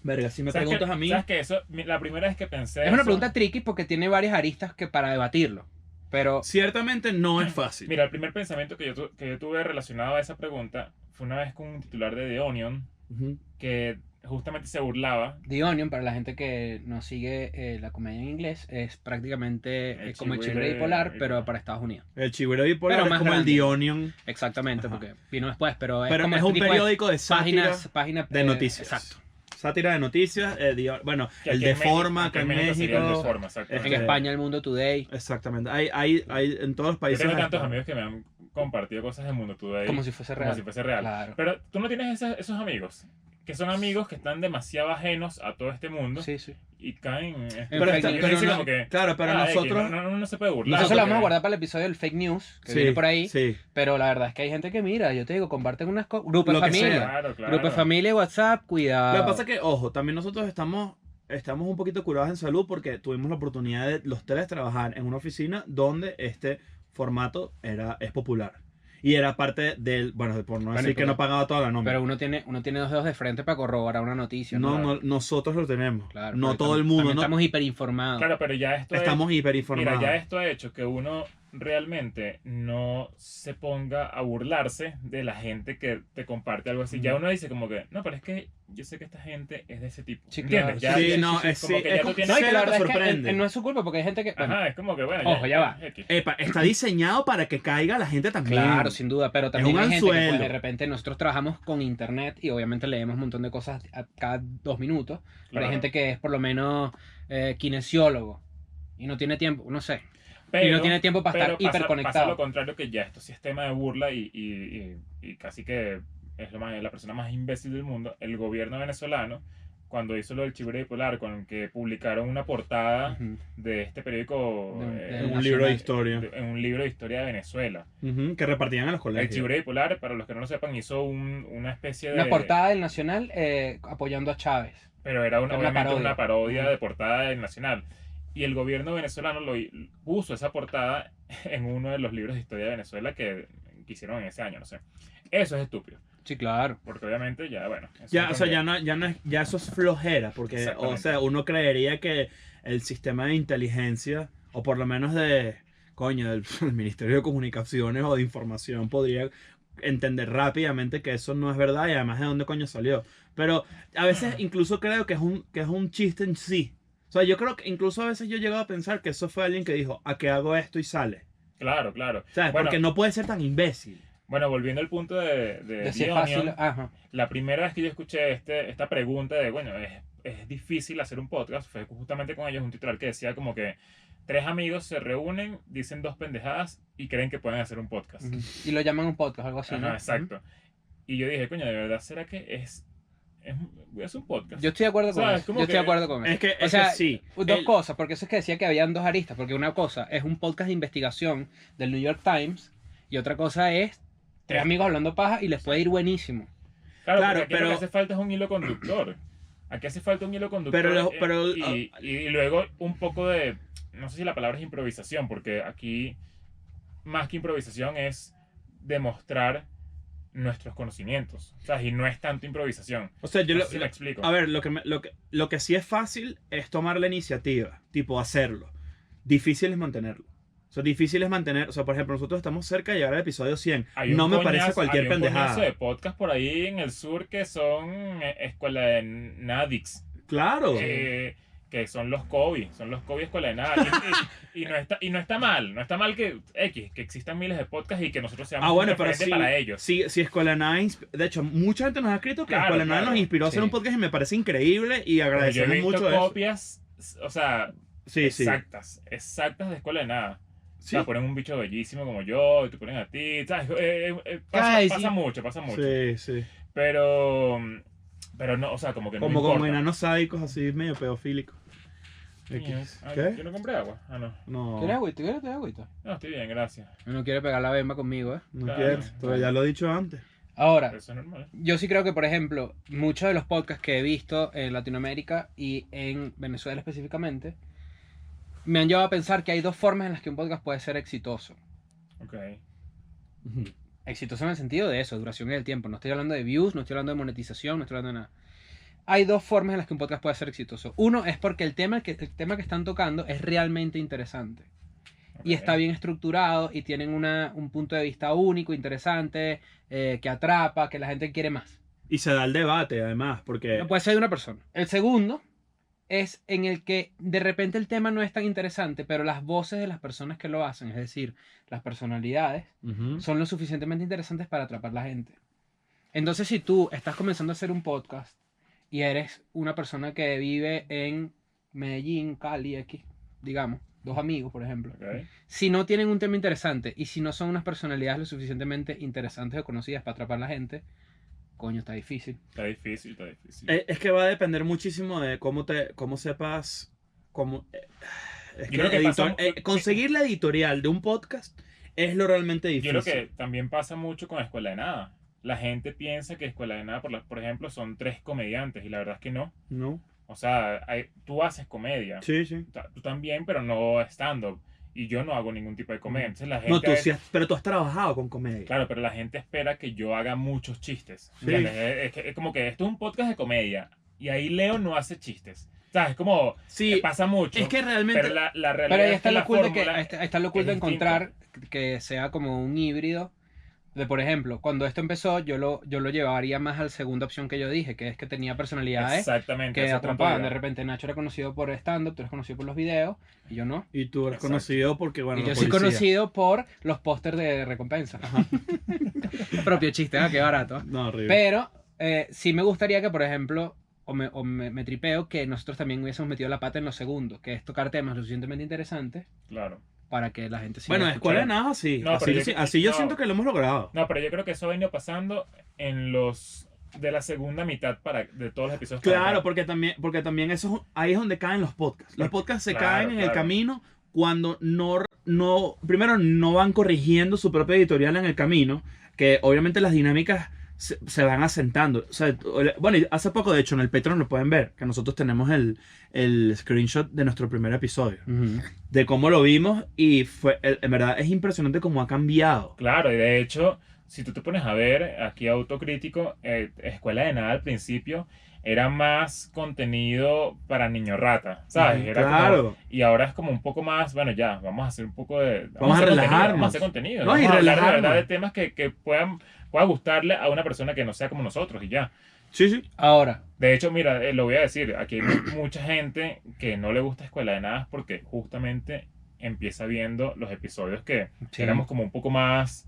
S3: Verga, si me
S2: ¿Sabes
S3: preguntas
S2: qué?
S3: a mí.
S2: ¿Sabes qué? Eso, la primera vez que pensé
S4: Es una
S2: eso-
S4: pregunta tricky porque tiene varias aristas que para debatirlo. Pero
S3: Ciertamente no es fácil.
S2: Mira, el primer pensamiento que yo tuve relacionado a esa pregunta fue una vez con un titular de The Onion
S3: Ujú.
S2: que justamente se burlaba.
S4: The Onion, para la gente que no sigue la comedia en inglés, es prácticamente
S2: El
S4: como el
S2: Chigüire
S4: Chigüire bipolar, pero
S2: bipolar.
S4: para Estados Unidos.
S3: El Chigüire bipolar
S4: Pero
S3: es
S4: más
S3: como
S4: grande.
S3: el The Onion.
S4: Exactamente,
S3: Ajá.
S4: porque vino después, pero es
S3: Pero
S4: como
S3: es
S4: este
S3: un
S4: tipo de
S3: periódico de sátira
S4: páginas
S3: de noticias.
S4: Exacto.
S3: Sátira de noticias. Bueno,
S2: que
S3: el
S2: aquí
S3: de
S2: en México-
S3: Forma,
S2: aquí
S3: que en
S2: México sería el de
S3: México.
S2: Forma, exactamente.
S4: En
S3: Este,
S4: España, El Mundo Today,
S3: Exactamente. Hay en todos los
S2: Yo
S3: países.
S2: tengo tantos
S3: está.
S2: amigos que me han compartido cosas del mundo today.
S4: como si fuese
S2: como
S4: real.
S2: si fuese real.
S4: Claro.
S2: Pero tú no tienes esos amigos, que son amigos que están demasiado ajenos a todo este mundo
S4: Sí, sí.
S2: y caen en
S3: Pero
S4: fake
S3: está-
S4: news.
S3: pero
S2: dice
S3: no-
S2: como que,
S3: claro, pero
S2: X,
S3: nosotros.
S2: no se puede burlar.
S4: Nosotros lo vamos a
S2: porque-
S4: guardar para el episodio del fake news, que
S3: Sí,
S4: viene por ahí.
S3: Sí.
S4: Pero la verdad es que hay gente que mira, yo te digo, comparten unas cosas. Grupo de
S3: Lo que
S4: familia.
S3: sea.
S2: Claro, claro.
S4: Grupo de familia, WhatsApp, cuidado.
S3: Lo que pasa es que, ojo, también nosotros estamos un poquito curados en salud porque tuvimos la oportunidad de los tres trabajar en una oficina donde este formato es popular. Y era parte del, bueno, por no
S4: Bueno,
S3: decir que
S4: pero-
S3: no pagaba toda la nómina.
S4: Pero uno tiene dos dedos de frente para corroborar una noticia.
S3: no,
S2: claro.
S3: nosotros lo tenemos.
S4: Claro,
S3: no
S4: porque
S3: todo el mundo,
S4: también
S3: ¿no?
S4: Estamos hiperinformados.
S2: Claro, pero ya esto
S3: Estamos
S2: es,
S3: hiperinformados.
S2: mira, ya esto ha hecho que uno realmente no se ponga a burlarse de la gente que te comparte algo así. Ya uno dice como que, no, pero es que yo sé que esta gente es de ese tipo.
S4: Sí,
S2: ¿Entiendes?
S4: claro.
S2: Ya,
S3: Sí,
S2: ya-
S3: no,
S2: como
S3: es,
S2: que
S3: sí,
S2: ya
S3: es
S2: tú
S3: como-
S2: tienes...
S4: No, y que
S3: cero
S4: la
S3: te
S4: verdad es que
S3: sorprende.
S4: no es su culpa porque hay gente que... bueno,
S2: Ajá, es como que, bueno,
S4: Ojo, ya va.
S2: X.
S3: Epa, está diseñado para que caiga la gente también.
S4: Claro, sin duda, pero también
S3: un
S4: hay gente que pues,
S3: anzuelo.
S4: de repente nosotros trabajamos con internet y obviamente leemos un montón de cosas cada 2 minutos, pero
S2: Claro.
S4: hay gente que es por lo menos kinesiólogo y no tiene tiempo, no sé, y no tiene tiempo para estar
S2: pero pasa
S4: hiperconectado.
S2: lo contrario, que ya esto sí es tema de burla y casi que es la persona más imbécil del mundo. El gobierno venezolano, cuando hizo lo del Chigüire bipolar, con el que publicaron una portada
S4: Ujú.
S2: de este periódico
S3: En un libro de historia.
S2: en un libro de historia de Venezuela.
S3: Ujú, que repartían en los
S2: El
S3: colegios.
S2: Chigüire bipolar, para los que no lo sepan, hizo una especie de...
S4: Una portada del Nacional apoyando a Chávez.
S2: Pero era
S4: Una
S2: obviamente
S4: parodia.
S2: una parodia
S4: Ujú.
S2: de portada del Nacional. Y el gobierno venezolano puso esa portada en uno de los libros de historia de Venezuela que hicieron en ese año, no sé. Eso es estúpido.
S4: Sí, claro.
S2: Porque obviamente ya, bueno. eso
S3: Ya,
S2: es
S3: o sea,
S2: también-
S3: ya no es, ya eso es flojera, porque, o
S2: Exactamente.
S3: sea, uno creería que el sistema de inteligencia, o por lo menos del Ministerio de Comunicaciones o de Información, podría entender rápidamente que eso no es verdad y además de dónde coño salió. Pero a veces incluso creo que es un chiste en sí. O sea, yo creo que incluso a veces yo he llegado a pensar que eso fue alguien que dijo, ¿a qué hago esto? Y sale.
S2: Claro, claro.
S3: ¿Sabes?
S2: Bueno,
S3: Porque no puede ser tan imbécil.
S2: bueno, volviendo al punto de
S4: De ser
S2: The
S4: fácil.
S2: Onion,
S4: Ajá.
S2: la primera vez que yo escuché esta pregunta de, bueno, es difícil hacer un podcast, fue justamente con ellos un titular que decía como que 3 amigos se reúnen, dicen 2 pendejadas y creen que pueden hacer un podcast.
S4: Ujú. Y lo llaman un podcast, algo así,
S2: Ajá,
S4: ¿no?
S2: exacto. Y yo dije, coño, ¿de verdad será que voy a hacer un podcast.
S4: Yo estoy de acuerdo
S2: O sea,
S4: con
S2: es
S4: eso.
S2: como
S4: Yo estoy
S2: que-
S4: de acuerdo con eso.
S3: Es que,
S4: O sea,
S3: sí.
S4: dos
S3: El-
S4: cosas, porque eso es que decía que habían dos aristas, porque una cosa es un podcast de investigación del New York Times y otra cosa es tres amigos hablando paja y les puede ir buenísimo.
S2: Claro,
S3: Claro,
S2: pero aquí lo
S3: pero-
S2: que hace falta es un hilo conductor. Aquí hace falta un hilo conductor.
S3: Pero-
S2: y luego un poco de, no sé si la palabra es improvisación, porque aquí más que improvisación es demostrar nuestros conocimientos. O sea, y no es tanto improvisación.
S3: O sea, yo
S2: No
S3: lo-
S2: sé si me explico.
S3: a ver, lo que sí es fácil es tomar la iniciativa, tipo hacerlo. Difícil es mantenerlo. O sea, difícil es mantener, o sea, por ejemplo, nosotros estamos cerca de llegar al episodio 100.
S2: Hay un
S3: No me
S2: coñazo-
S3: parece cualquier
S2: hay un coñazo
S3: pendejada.
S2: de podcast por ahí en el sur que son escuela de Nadix.
S3: Claro.
S2: Que son los COVID escuela de nada. Y no está mal. No está mal que existan miles de podcasts y que nosotros seamos un
S3: Bueno, pero
S2: referente
S3: sí,
S2: para ellos.
S3: sí, Escuela Nine, de hecho, mucha gente nos ha escrito que
S2: Claro,
S3: Escuela Nine
S2: claro.
S3: nos inspiró a hacer
S4: Sí.
S3: un podcast y me parece increíble y
S2: Porque yo he
S3: agradecemos
S2: visto
S3: mucho eso.
S2: copias, o sea,
S3: Sí, sí.
S2: exactas de escuela de nada.
S3: Sí.
S2: O sea, ponen un bicho bellísimo como yo, y te ponen a ti, ¿sabes? Pasa,
S4: Ay,
S2: pasa
S4: sí.
S2: mucho, pasa mucho.
S3: Sí, sí.
S2: Pero no, o sea, como que no
S3: Como
S2: importa.
S3: enanos sádicos así medio pedofílicos.
S2: Mío.
S3: X.
S2: Ah,
S3: ¿Qué?
S2: Yo no compré agua. Ah, no.
S3: No,
S4: ¿Quieres agüita? ¿Quieres agüita?
S2: No, estoy bien, gracias.
S4: No quiere pegar la bemba conmigo, ¿eh?
S3: no
S2: Claro,
S3: quiero,
S2: claro.
S3: pero ya lo he dicho antes.
S4: Ahora,
S2: Eso es normal.
S4: yo sí creo que, por ejemplo, muchos de los podcasts que he visto en Latinoamérica y en Venezuela específicamente, me han llevado a pensar que hay dos formas en las que un podcast puede ser exitoso.
S2: Ok.
S4: Exitoso en el sentido de eso, duración en el tiempo. No estoy hablando de views, no estoy hablando de monetización, no estoy hablando de nada. Hay dos formas en las que un podcast puede ser exitoso. Uno es porque el tema que están tocando es realmente interesante. Y
S2: Ok.
S4: está bien estructurado y tienen un punto de vista único, interesante, que atrapa, que la gente quiere más.
S3: Y se da el debate, además, porque...
S4: No puede ser de una persona. El segundo es en el que de repente el tema no es tan interesante, pero las voces de las personas que lo hacen, es decir, las personalidades,
S3: Ujú.
S4: son lo suficientemente interesantes para atrapar a la gente. Entonces, si tú estás comenzando a hacer un podcast y eres una persona que vive en Medellín, Cali, X, digamos, dos amigos, por ejemplo,
S2: Ok.
S4: si no tienen un tema interesante y si no son unas personalidades lo suficientemente interesantes o conocidas para atrapar a la gente, coño, está difícil.
S2: Está difícil, está difícil.
S3: Es que va a depender muchísimo de cómo sepas... Es
S2: Yo
S3: que
S2: creo que pasa-
S3: conseguir la editorial de un podcast es lo realmente
S2: Yo
S3: difícil.
S2: creo que también pasa mucho con Escuela de Nada. La gente piensa que Escuela de Nada, por ejemplo, son 3 comediantes y la verdad es que no.
S3: ¿No?
S2: O sea, tú haces comedia.
S3: Sí, sí.
S2: Tú también, pero no stand-up. Y yo no hago ningún tipo de comedia. Entonces la gente...
S3: No, pero tú has trabajado con comedia.
S2: Claro, pero la gente espera que yo haga muchos chistes.
S3: Sí.
S2: ¿Entiendes? Es como que esto es un podcast de comedia. Y ahí Leo no hace chistes. O sea, es como...
S3: Sí,
S2: pasa mucho.
S3: es que realmente...
S2: Pero la realidad
S4: Pero ahí
S2: es
S4: está
S2: que
S4: lo
S2: la
S4: cool de
S2: fórmula
S4: está lo cool
S2: es
S4: de
S2: distinta.
S4: encontrar que sea como un híbrido. De, por ejemplo, cuando esto empezó, yo lo llevaría más a la segunda opción que yo dije, que es que tenía personalidades
S2: Exactamente.
S4: que
S2: ese punto
S4: atrapaban.
S2: iba.
S4: De repente Nacho era conocido por stand-up, tú eres conocido por los videos, y yo no.
S3: Y tú eres
S2: Exacto.
S3: conocido porque, bueno,
S4: y
S3: la
S4: yo soy
S3: policía.
S4: conocido por los pósters de recompensa. Propio chiste, qué barato.
S3: No, horrible.
S4: Pero sí me gustaría que, por ejemplo, me tripeo que nosotros también hubiésemos metido la pata en los segundos, que es tocar temas lo suficientemente interesantes
S2: Claro.
S4: para que la gente siga
S3: Bueno, Escuela de
S4: escuchando.
S3: Nada, sí.
S2: No,
S3: así
S2: pero
S3: así yo
S2: no.
S3: siento que lo hemos logrado.
S2: No, pero yo creo que eso ha venido pasando en los... de la segunda mitad de todos los episodios. para
S3: Claro,
S2: acá.
S3: porque también ahí es donde caen los podcasts. Los podcasts se
S2: Claro,
S3: caen en el
S2: claro.
S3: camino cuando primero no van corrigiendo su propia editorial en el camino, que obviamente las dinámicas se van asentando. O sea, bueno, y hace poco, de hecho, en el Patreon lo pueden ver, que nosotros tenemos el screenshot de nuestro primer episodio,
S4: Ujú.
S3: de cómo lo vimos y en verdad es impresionante cómo ha cambiado.
S2: Claro, y de hecho, si tú te pones a ver, aquí autocrítico, Escuela de Nada al principio era más contenido para niño rata, ¿sabes?
S3: Ujú,
S2: Era
S3: claro.
S2: como- y ahora es como un poco más, bueno, ya, vamos a hacer un poco de...
S3: Vamos a
S2: hacer contenido,
S3: relajarnos.
S2: Vamos a hacer contenido.
S3: No,
S2: Vamos
S3: y
S2: a hablar de
S3: relajarnos.
S2: verdad de temas que pueda gustarle a una persona que no sea como nosotros y ya.
S3: Sí, sí.
S4: Ahora,
S2: De hecho, mira, lo voy a decir, aquí hay mucha gente que no le gusta Escuela de Nada porque justamente empieza viendo los episodios que
S4: sí.
S2: éramos como un poco más...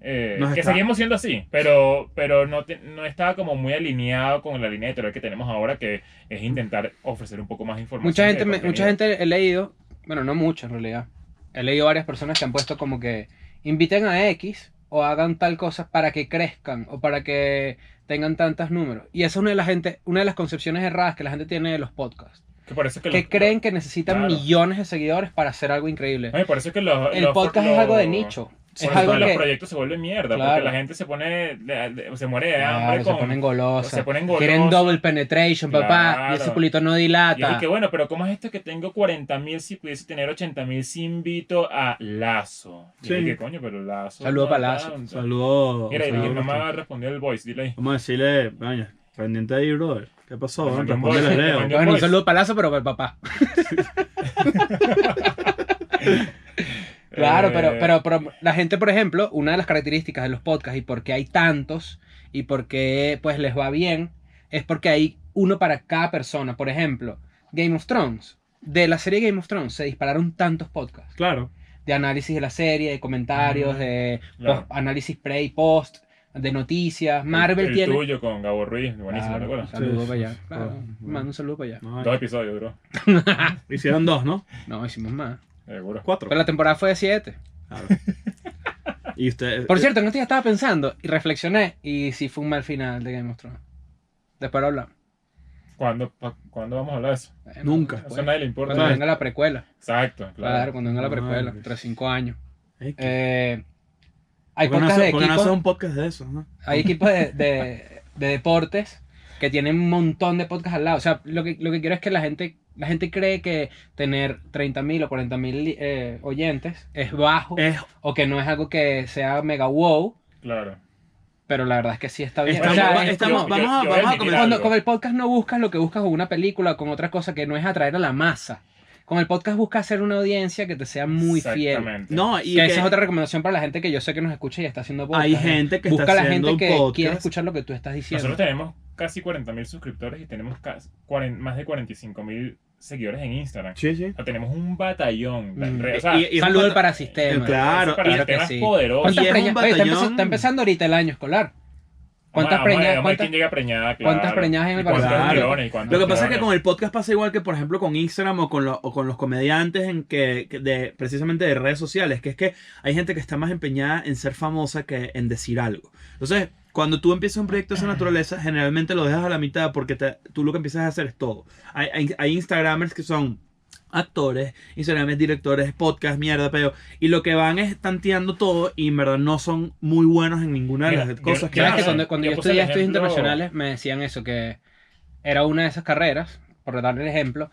S3: Nos
S2: que
S3: está-
S2: seguimos siendo así, pero no estaba como muy alineado con la línea editorial que tenemos ahora, que es intentar ofrecer un poco más de información.
S4: mucha
S2: de
S4: gente,
S2: contenido.
S4: mucha gente he leído, bueno, no mucha en realidad, he leído varias personas que han puesto como que inviten a X o hagan tal cosa para que crezcan o para que tengan tantos números. Y esa es una de las concepciones erradas que la gente tiene de los podcasts.
S2: Que por eso que
S4: Que creen que necesitan
S2: claro.
S4: millones de seguidores para hacer algo increíble.
S2: Ay, por eso que
S4: El podcast es algo de nicho. Es
S2: Por eso
S4: algo
S2: los
S4: que...
S2: proyectos se vuelven mierda,
S4: Claro.
S2: porque la gente se pone, se muere de hambre
S4: Claro, se
S2: con...
S4: ponen golosas.
S2: se ponen golosas.
S4: Quieren double penetration, papá.
S2: Claro.
S4: Y ese culito no
S2: Y
S4: dilata.
S2: es que bueno, pero ¿cómo es esto que tengo 40.000 si pudiese tener 80.000 si invito a Lazo? Y
S3: Sí.
S2: dije, coño, pero Lazo...
S4: Saludo
S2: no
S4: para
S2: da
S4: Lazo.
S2: tanto.
S3: Saludos.
S2: Mira, y
S3: saludos.
S2: no me ha respondido el voice, dile ahí.
S3: Vamos a decirle, vaya, pendiente ahí, brother. ¿Qué pasó?
S2: Me mandó un voice,
S3: Respóndele,
S2: me
S3: Leo.
S2: mandó-
S4: Bueno, un
S2: Boys.
S4: saludo palazo, pero para el papá. Claro,
S2: Eh,
S4: pero la gente, por ejemplo, una de las características de los podcasts y por qué hay tantos y por qué pues les va bien, es porque hay uno para cada persona. Por ejemplo, Game of Thrones. De la serie Game of Thrones se dispararon tantos podcasts.
S3: Claro.
S4: De análisis de la serie, de comentarios, de
S2: claro.
S4: análisis pre y post, de noticias. Marvel
S2: el
S4: tiene...
S2: tuyo con Gabo Ruiz, buenísimo,
S4: Claro,
S2: ¿te
S4: un
S2: acuerdas?
S4: saludo
S3: Sí,
S4: para allá.
S3: sí,
S4: Claro,
S3: bueno.
S4: mando un saludo para allá.
S3: No,
S2: 2 episodios, bro.
S3: hicieron 2, ¿no?
S4: No, hicimos más.
S2: Seguro.
S3: 4.
S4: Pero la temporada fue de 7.
S3: Claro. Y usted.
S4: Por cierto, en este día estaba pensando y reflexioné y sí fue un mal final de Game of Thrones. Después lo hablamos.
S2: ¿Cuándo vamos a hablar de eso?
S4: Bueno,
S3: Nunca.
S2: Eso a
S4: después.
S2: nadie le importa.
S4: Cuando venga la precuela.
S2: Exacto,
S4: Claro,
S2: claro.
S4: cuando venga la
S3: No,
S4: precuela.
S3: pues.
S4: 3-5 años.
S3: Ey,
S4: Hay
S3: ¿por qué no
S4: podcasts de
S3: hace- por qué no
S4: equipos.
S3: hace un podcast de eso, ¿no?
S4: Hay equipos de deportes que tienen un montón de podcasts al lado. O sea, lo que quiero es que la gente cree que tener 30.000 o 40.000 oyentes es bajo
S3: Es,
S4: o que no es algo que sea mega wow,
S2: Claro.
S4: pero la verdad es que sí está bien.
S3: Estamos-
S4: O sea, es
S3: estamos-
S4: como-
S3: vamos a
S2: voy
S3: comentar.
S2: decir
S4: cuando
S2: algo.
S4: con el podcast no buscas lo que buscas con una película o con otra cosa que no es atraer a la masa. Con el podcast buscas hacer una audiencia que te sea muy fiel.
S2: Exactamente.
S3: no, y
S4: Que
S3: que
S4: esa es otra recomendación para la gente que yo sé que nos escucha y está haciendo podcast.
S3: hay gente que
S4: Busca
S3: está
S4: a la
S3: haciendo
S4: gente
S3: un
S4: que
S3: podcast.
S4: quiere escuchar lo que tú estás diciendo.
S2: Nosotros tenemos casi 40.000 suscriptores y tenemos más de 45.000 seguidores en Instagram.
S3: Sí, sí.
S2: O sea, tenemos un batallón.
S4: Mm.
S2: O sea,
S3: Y es un
S4: Saludo al
S3: bata-
S4: parasistema.
S3: Claro,
S2: para
S3: y-
S2: el tema
S4: que
S2: es
S4: sí.
S2: poderoso.
S4: ¿Cuántas
S3: Y es un
S4: preñadas? Oye,
S3: batallón.
S4: está empezando ahorita el año escolar. ¿Cuántas
S2: Vamos a ver
S4: preñadas?
S2: quién llega preñada, claro.
S4: cuántas preñadas hay en el
S2: Y cuántos
S3: Claro.
S2: millones, y cuántos
S3: Lo que pasa es que
S2: millones.
S3: con el podcast pasa igual que, por ejemplo, con Instagram o con los comediantes precisamente de redes sociales, que es que hay gente que está más empeñada en ser famosa que en decir algo. Entonces, cuando tú empiezas un proyecto de esa naturaleza, generalmente lo dejas a la mitad porque tú lo que empiezas a hacer es todo. Hay Instagramers que son actores, Instagramers, directores, podcast, mierda, pero y lo que van es tanteando todo y en verdad no son muy buenos en ninguna de
S2: Mira,
S3: las cosas que
S4: ¿Sabes que
S3: hacen.
S4: cuando
S2: Yo
S4: yo
S2: puse
S4: estudié
S2: el
S4: estudios
S2: ejemplo-
S4: internacionales me decían eso, que era una de esas carreras, por darle el ejemplo,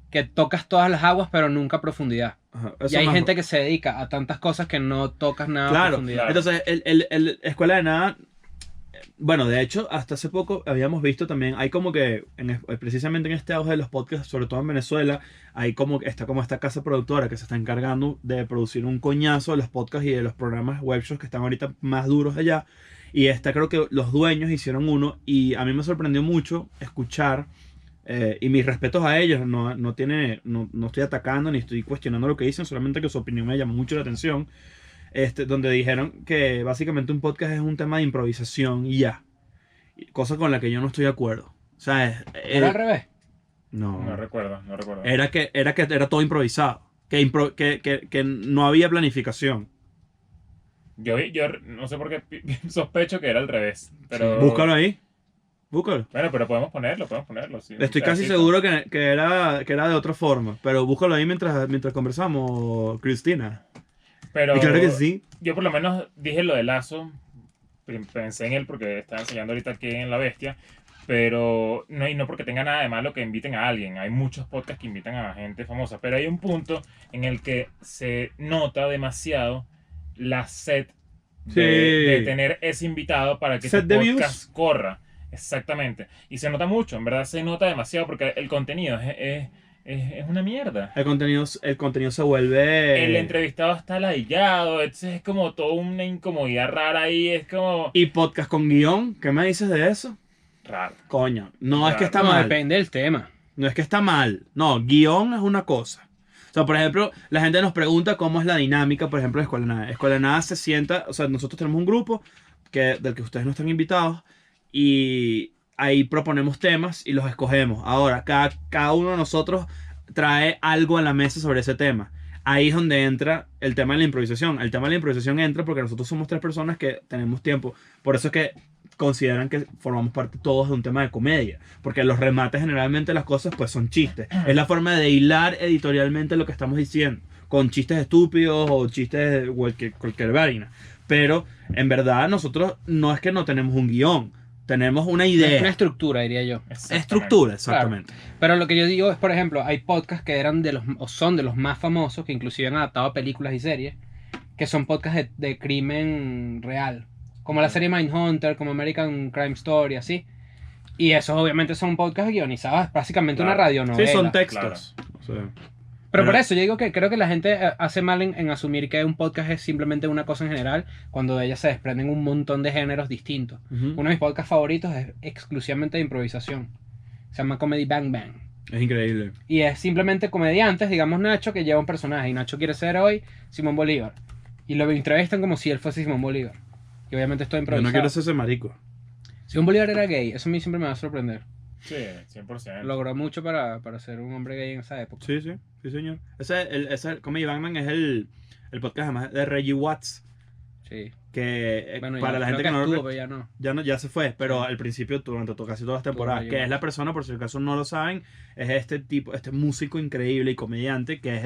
S4: que tocas todas las aguas pero nunca a profundidad.
S3: Ajá,
S4: Y
S3: eso
S4: hay
S3: más-
S4: gente que se dedica a tantas cosas que no tocas nada a
S3: Claro,
S4: profundidad.
S2: claro.
S3: entonces el Escuela de Nada, bueno, de hecho, hasta hace poco habíamos visto también, hay como que, precisamente en este auge de los podcasts, sobre todo en Venezuela, hay como esta casa productora que se está encargando de producir un coñazo de los podcasts y de los programas web shows que están ahorita más duros allá. Y creo que los dueños hicieron uno y a mí me sorprendió mucho escuchar, y mis respetos a ellos, no estoy atacando ni estoy cuestionando lo que dicen, solamente que su opinión me llamó mucho la atención. Donde dijeron que básicamente un podcast es un tema de improvisación y ya. Cosa con la que yo no estoy de acuerdo. O sea,
S4: ¿Era al revés?
S3: no.
S2: No recuerdo.
S3: Era que era todo improvisado. Que no había planificación.
S2: Yo no sé por qué sospecho que era al revés. Pero...
S3: Búscalo ahí. Búscalo.
S2: Bueno, pero podemos ponerlo, sí.
S3: Estoy
S2: Un
S3: casi
S2: pedacito.
S3: seguro que era de otra forma. Pero búscalo ahí mientras conversamos, Cristina.
S2: Pero
S3: Y claro que sí.
S2: yo por lo menos dije lo de Lazo. Pensé en él porque estaba enseñando ahorita aquí en La Bestia. Pero no porque tenga nada de malo que inviten a alguien. Hay muchos podcasts que invitan a gente famosa. Pero hay un punto en el que se nota demasiado la sed
S3: Sí.
S2: de tener ese invitado para que
S3: Set
S2: tu
S3: de views.
S2: podcast corra. Exactamente. Y se nota mucho, en verdad se nota demasiado porque el contenido es una mierda.
S3: El contenido se vuelve...
S2: El entrevistado está ladillado, es como toda una incomodidad rara ahí, es como
S3: Y podcast con guión. ¿Qué me dices de eso?
S2: raro.
S3: Coño. No es que está
S4: No,
S3: mal.
S4: depende del tema.
S3: No es que está mal. No, guión es una cosa. O sea, por ejemplo, la gente nos pregunta cómo es la dinámica, por ejemplo, de Escuela de Nada. Escuela de Nada se sienta, o sea, nosotros tenemos un grupo del que ustedes no están invitados y ahí proponemos temas y los escogemos. Ahora, cada uno de nosotros trae algo a la mesa sobre ese tema. ahí es donde entra el tema de la improvisación. El tema de la improvisación entra porque nosotros somos 3 personas que tenemos tiempo. Por eso es que consideran que formamos parte todos de un tema de comedia. Porque los remates generalmente las cosas pues son chistes. Es la forma de hilar editorialmente lo que estamos diciendo. Con chistes estúpidos o chistes de cualquier vaina. Pero en verdad nosotros no es que no tenemos un guión. Tenemos una idea.
S4: Una estructura, diría yo.
S3: Estructura, exactamente.
S4: Pero lo que yo digo es, por ejemplo, hay podcasts que eran o son de los más famosos, que inclusive han adaptado a películas y series, que son podcasts de crimen real. Como la serie Mindhunter, como American Crime Story, así. Y esos obviamente son podcasts guionizados, es básicamente una radionovela.
S3: Sí, son textos.
S2: Claro.
S3: O sea,
S4: Pero por eso yo digo que creo que la gente hace mal en asumir que un podcast es simplemente una cosa en general, cuando de ellas se desprenden un montón de géneros distintos. Uno de mis podcasts favoritos es exclusivamente de improvisación. Se llama Comedy Bang Bang.
S3: es increíble.
S4: Y es simplemente comediantes, digamos Nacho, que lleva un personaje. Y Nacho quiere ser hoy Simón Bolívar. Y lo entrevistan como si él fuese Simón Bolívar. Y obviamente estoy
S3: Yo
S4: improvisado.
S3: no quiero ser ese marico.
S4: Simón Bolívar era gay. Eso a mí siempre me va a sorprender.
S2: Sí, 100%.
S4: Logró mucho para ser un hombre gay en esa época.
S3: Sí, señor. Ese Comedy Bang Bang es el podcast además de Reggie Watts.
S4: Sí.
S3: Que
S4: Bueno,
S3: para
S4: ya
S3: la
S4: creo
S3: gente que no
S4: estuvo,
S3: lo
S4: pero ya no.
S3: ya se fue, pero al principio durante casi todas las temporadas,
S4: Reggie
S3: que es
S4: Watts.
S3: la persona, por si acaso no lo saben, es este músico increíble y comediante que es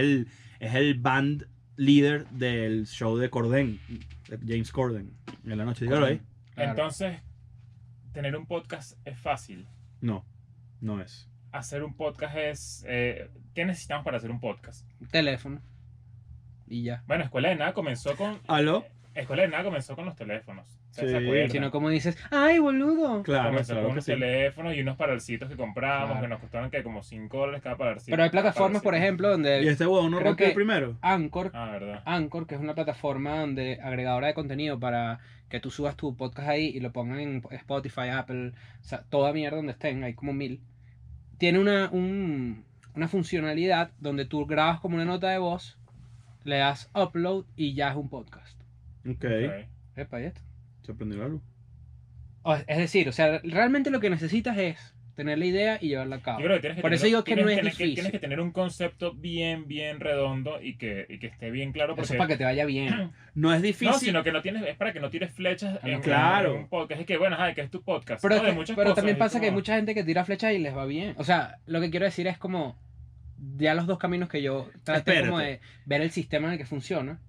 S3: el band líder del show de Corden, de James Corden, en la noche. Dígalo ahí.
S4: Claro.
S2: Entonces, tener un podcast es fácil.
S3: No es.
S2: Hacer un podcast es... ¿qué necesitamos para hacer un podcast?
S4: Un teléfono. Y ya.
S2: Bueno, Escuela de Nada comenzó con...
S3: ¿Aló?
S2: Escuela de Nada comenzó con los teléfonos. ¿Se
S3: Sí.
S2: acuerdan?
S4: Si no, como dices, ¡ay, boludo!
S3: Claro,
S2: Comenzó
S3: claro
S2: con
S3: que
S2: unos
S3: sí.
S2: teléfonos y unos paralcitos que compramos
S4: Claro.
S2: que nos costaron que como $5 cada paralcito.
S4: Pero hay plataformas, por ejemplo,
S3: Y
S4: donde
S3: este huevón no
S4: Creo
S3: rompió el
S4: que-
S3: primero.
S4: Anchor,
S2: Ah, verdad.
S4: que es una plataforma donde agregadora de contenido para que tú subas tu podcast ahí y lo pongan en Spotify, Apple, o sea, toda mierda donde estén, hay como 1000. Tiene una funcionalidad donde tú grabas como una nota de voz, le das upload y ya es un podcast.
S3: Ok.
S2: Ok.
S4: Epa, ¿y esto?
S3: Se aprendió algo.
S4: Es decir, o sea, realmente lo que necesitas es tener la idea y llevarla a cabo.
S2: Yo creo que tienes que
S4: Por
S2: tener-
S4: eso digo que no es
S2: tienes
S4: difícil.
S2: tienes que tener un concepto bien redondo y que esté bien claro.
S4: Eso
S2: Porque...
S4: es para que te vaya bien.
S3: No es difícil.
S2: No, sino que no tienes, es para que no tires flechas en,
S3: Claro.
S2: en un podcast. Es que, bueno, que es tu podcast.
S4: Pero,
S2: ¿no? De muchas
S4: pero
S2: cosas,
S4: también
S2: es
S4: pasa que hay
S2: como-
S4: mucha gente que tira flechas y les va bien. O sea, lo que quiero decir es como ya los dos caminos que yo traté como de ver el sistema en el que funciona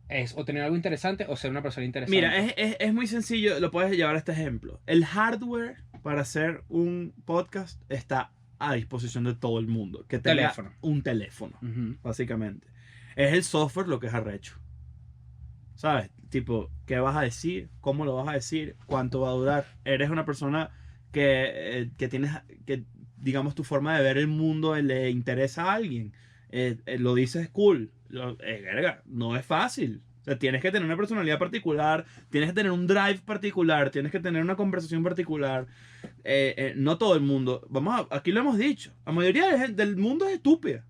S4: es o tener algo interesante o ser una persona interesante.
S3: Mira, es muy sencillo, lo puedes llevar a este ejemplo. El hardware para hacer un podcast está a disposición de todo el mundo. Que tenga
S4: Teléfono.
S3: un teléfono,
S4: Ujú.
S3: básicamente. Es el software lo que es arrecho. ¿Sabes? Tipo, ¿qué vas a decir? ¿Cómo lo vas a decir? ¿Cuánto va a durar? Eres una persona que tienes, que digamos tu forma de ver el mundo le interesa a alguien. Lo dices cool. Verga, no es fácil. O sea, tienes que tener una personalidad particular, tienes que tener un drive particular, tienes que tener una conversación particular. No todo el mundo. Aquí lo hemos dicho. La mayoría del mundo es estúpida.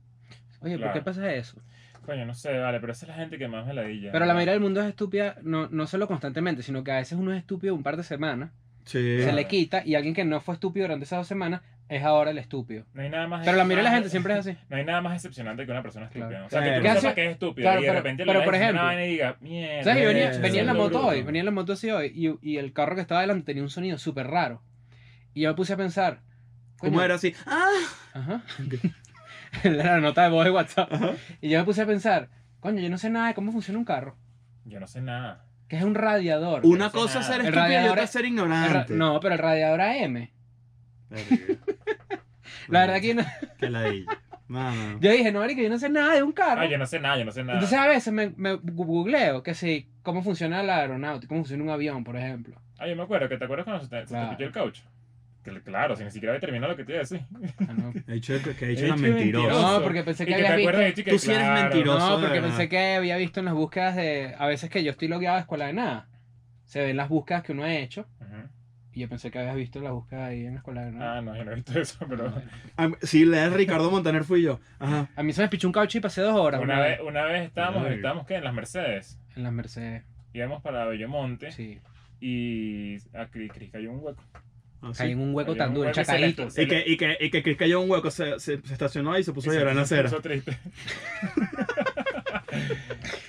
S4: Oye, ¿por
S2: Claro.
S4: qué pasa eso?
S2: Coño, no sé, vale, pero esa es la gente que más me ladilla.
S4: Pero la mayoría del mundo es estúpida, no solo constantemente, sino que a veces uno es estúpido un par de semanas,
S3: Sí.
S4: se
S2: Claro.
S4: le quita y alguien que no fue estúpido durante esas 2 semanas es ahora el estúpido.
S2: No hay nada más...
S4: Pero la mayoría de la
S2: más-
S4: gente siempre es así.
S2: No hay nada más decepcionante que una persona estúpida.
S4: Claro.
S2: O sea, que
S3: Claro.
S2: tú
S4: ¿Qué
S2: no
S4: hace?
S2: sepas que es estúpida
S4: Claro,
S2: y de
S4: pero-
S2: repente
S4: pero,
S2: le
S4: por
S2: dices una
S4: ejemplo,
S2: vaina y diga, mierda.
S4: ¿Sabes? Yo venía
S2: eso
S4: en la
S2: es lo
S4: moto
S2: bruto.
S4: hoy, venía en la moto así hoy y el carro que estaba delante tenía un sonido súper raro. Y yo me puse a pensar,
S3: ¿Cómo
S4: coño,
S3: era así? ¡Ah!
S4: Ajá. La nota de voz de WhatsApp.
S3: Ajá.
S4: Y yo me puse a pensar, coño, yo no sé nada de cómo funciona un carro.
S2: Yo no sé nada.
S4: Que es un radiador.
S3: Una
S2: no sé
S3: cosa es
S2: nada.
S3: ser
S4: El
S3: estúpido y
S4: radiador
S3: otra
S4: es-
S3: es ser ignorante.
S4: No, pero el radiador AM.
S3: Verga.
S4: La verdad que yo, no-
S3: Que ladilla. No.
S4: yo dije, no, marico, yo no sé nada de un carro.
S2: Ah, yo no sé nada, yo no sé nada.
S4: Entonces a veces me googleo que sí, cómo funciona la aeronáutica, cómo funciona un avión, por ejemplo.
S2: Ah, yo me acuerdo, que te acuerdas cuando se te
S4: Claro.
S2: pilló el caucho. Claro, si ni siquiera había terminado lo que te iba a decir.
S4: Ah, no.
S3: He dicho que he
S2: He
S3: dicho una
S2: dicho
S3: mentirosa.
S2: mentiroso.
S4: No, porque pensé
S2: Y
S4: que
S2: que te
S4: habías visto.
S2: acuerdas de que
S3: Tú sí eres
S2: claro.
S3: mentiroso.
S4: No, porque
S3: de verdad.
S4: pensé que había visto en las búsquedas de. A veces que yo estoy logueado a Escuela de Nada. Se ven las búsquedas que uno ha hecho.
S2: Ujú.
S4: Y yo pensé que habías visto las búsquedas ahí en la Escuela de Nada.
S2: Ah, no, yo no he visto eso, pero...
S3: Sí, lees Ricardo Montaner fui yo. Ajá.
S4: A mí se me pichó un caucho y pasé 2 horas.
S2: Una vez estábamos,
S3: Verga.
S2: ¿qué? En las Mercedes.
S4: En las Mercedes.
S2: Íbamos para Bellomonte
S4: Sí.
S2: y a Cris cayó un hueco.
S3: Ah, sí.
S4: Caí en un hueco
S2: Cayó
S4: tan
S2: en un
S4: duro,
S2: hueco y se
S4: chacarito.
S2: le-
S3: Y que Chris cayó en un hueco, se estacionó ahí y se puso a llorar en la acera.
S2: Se puso triste.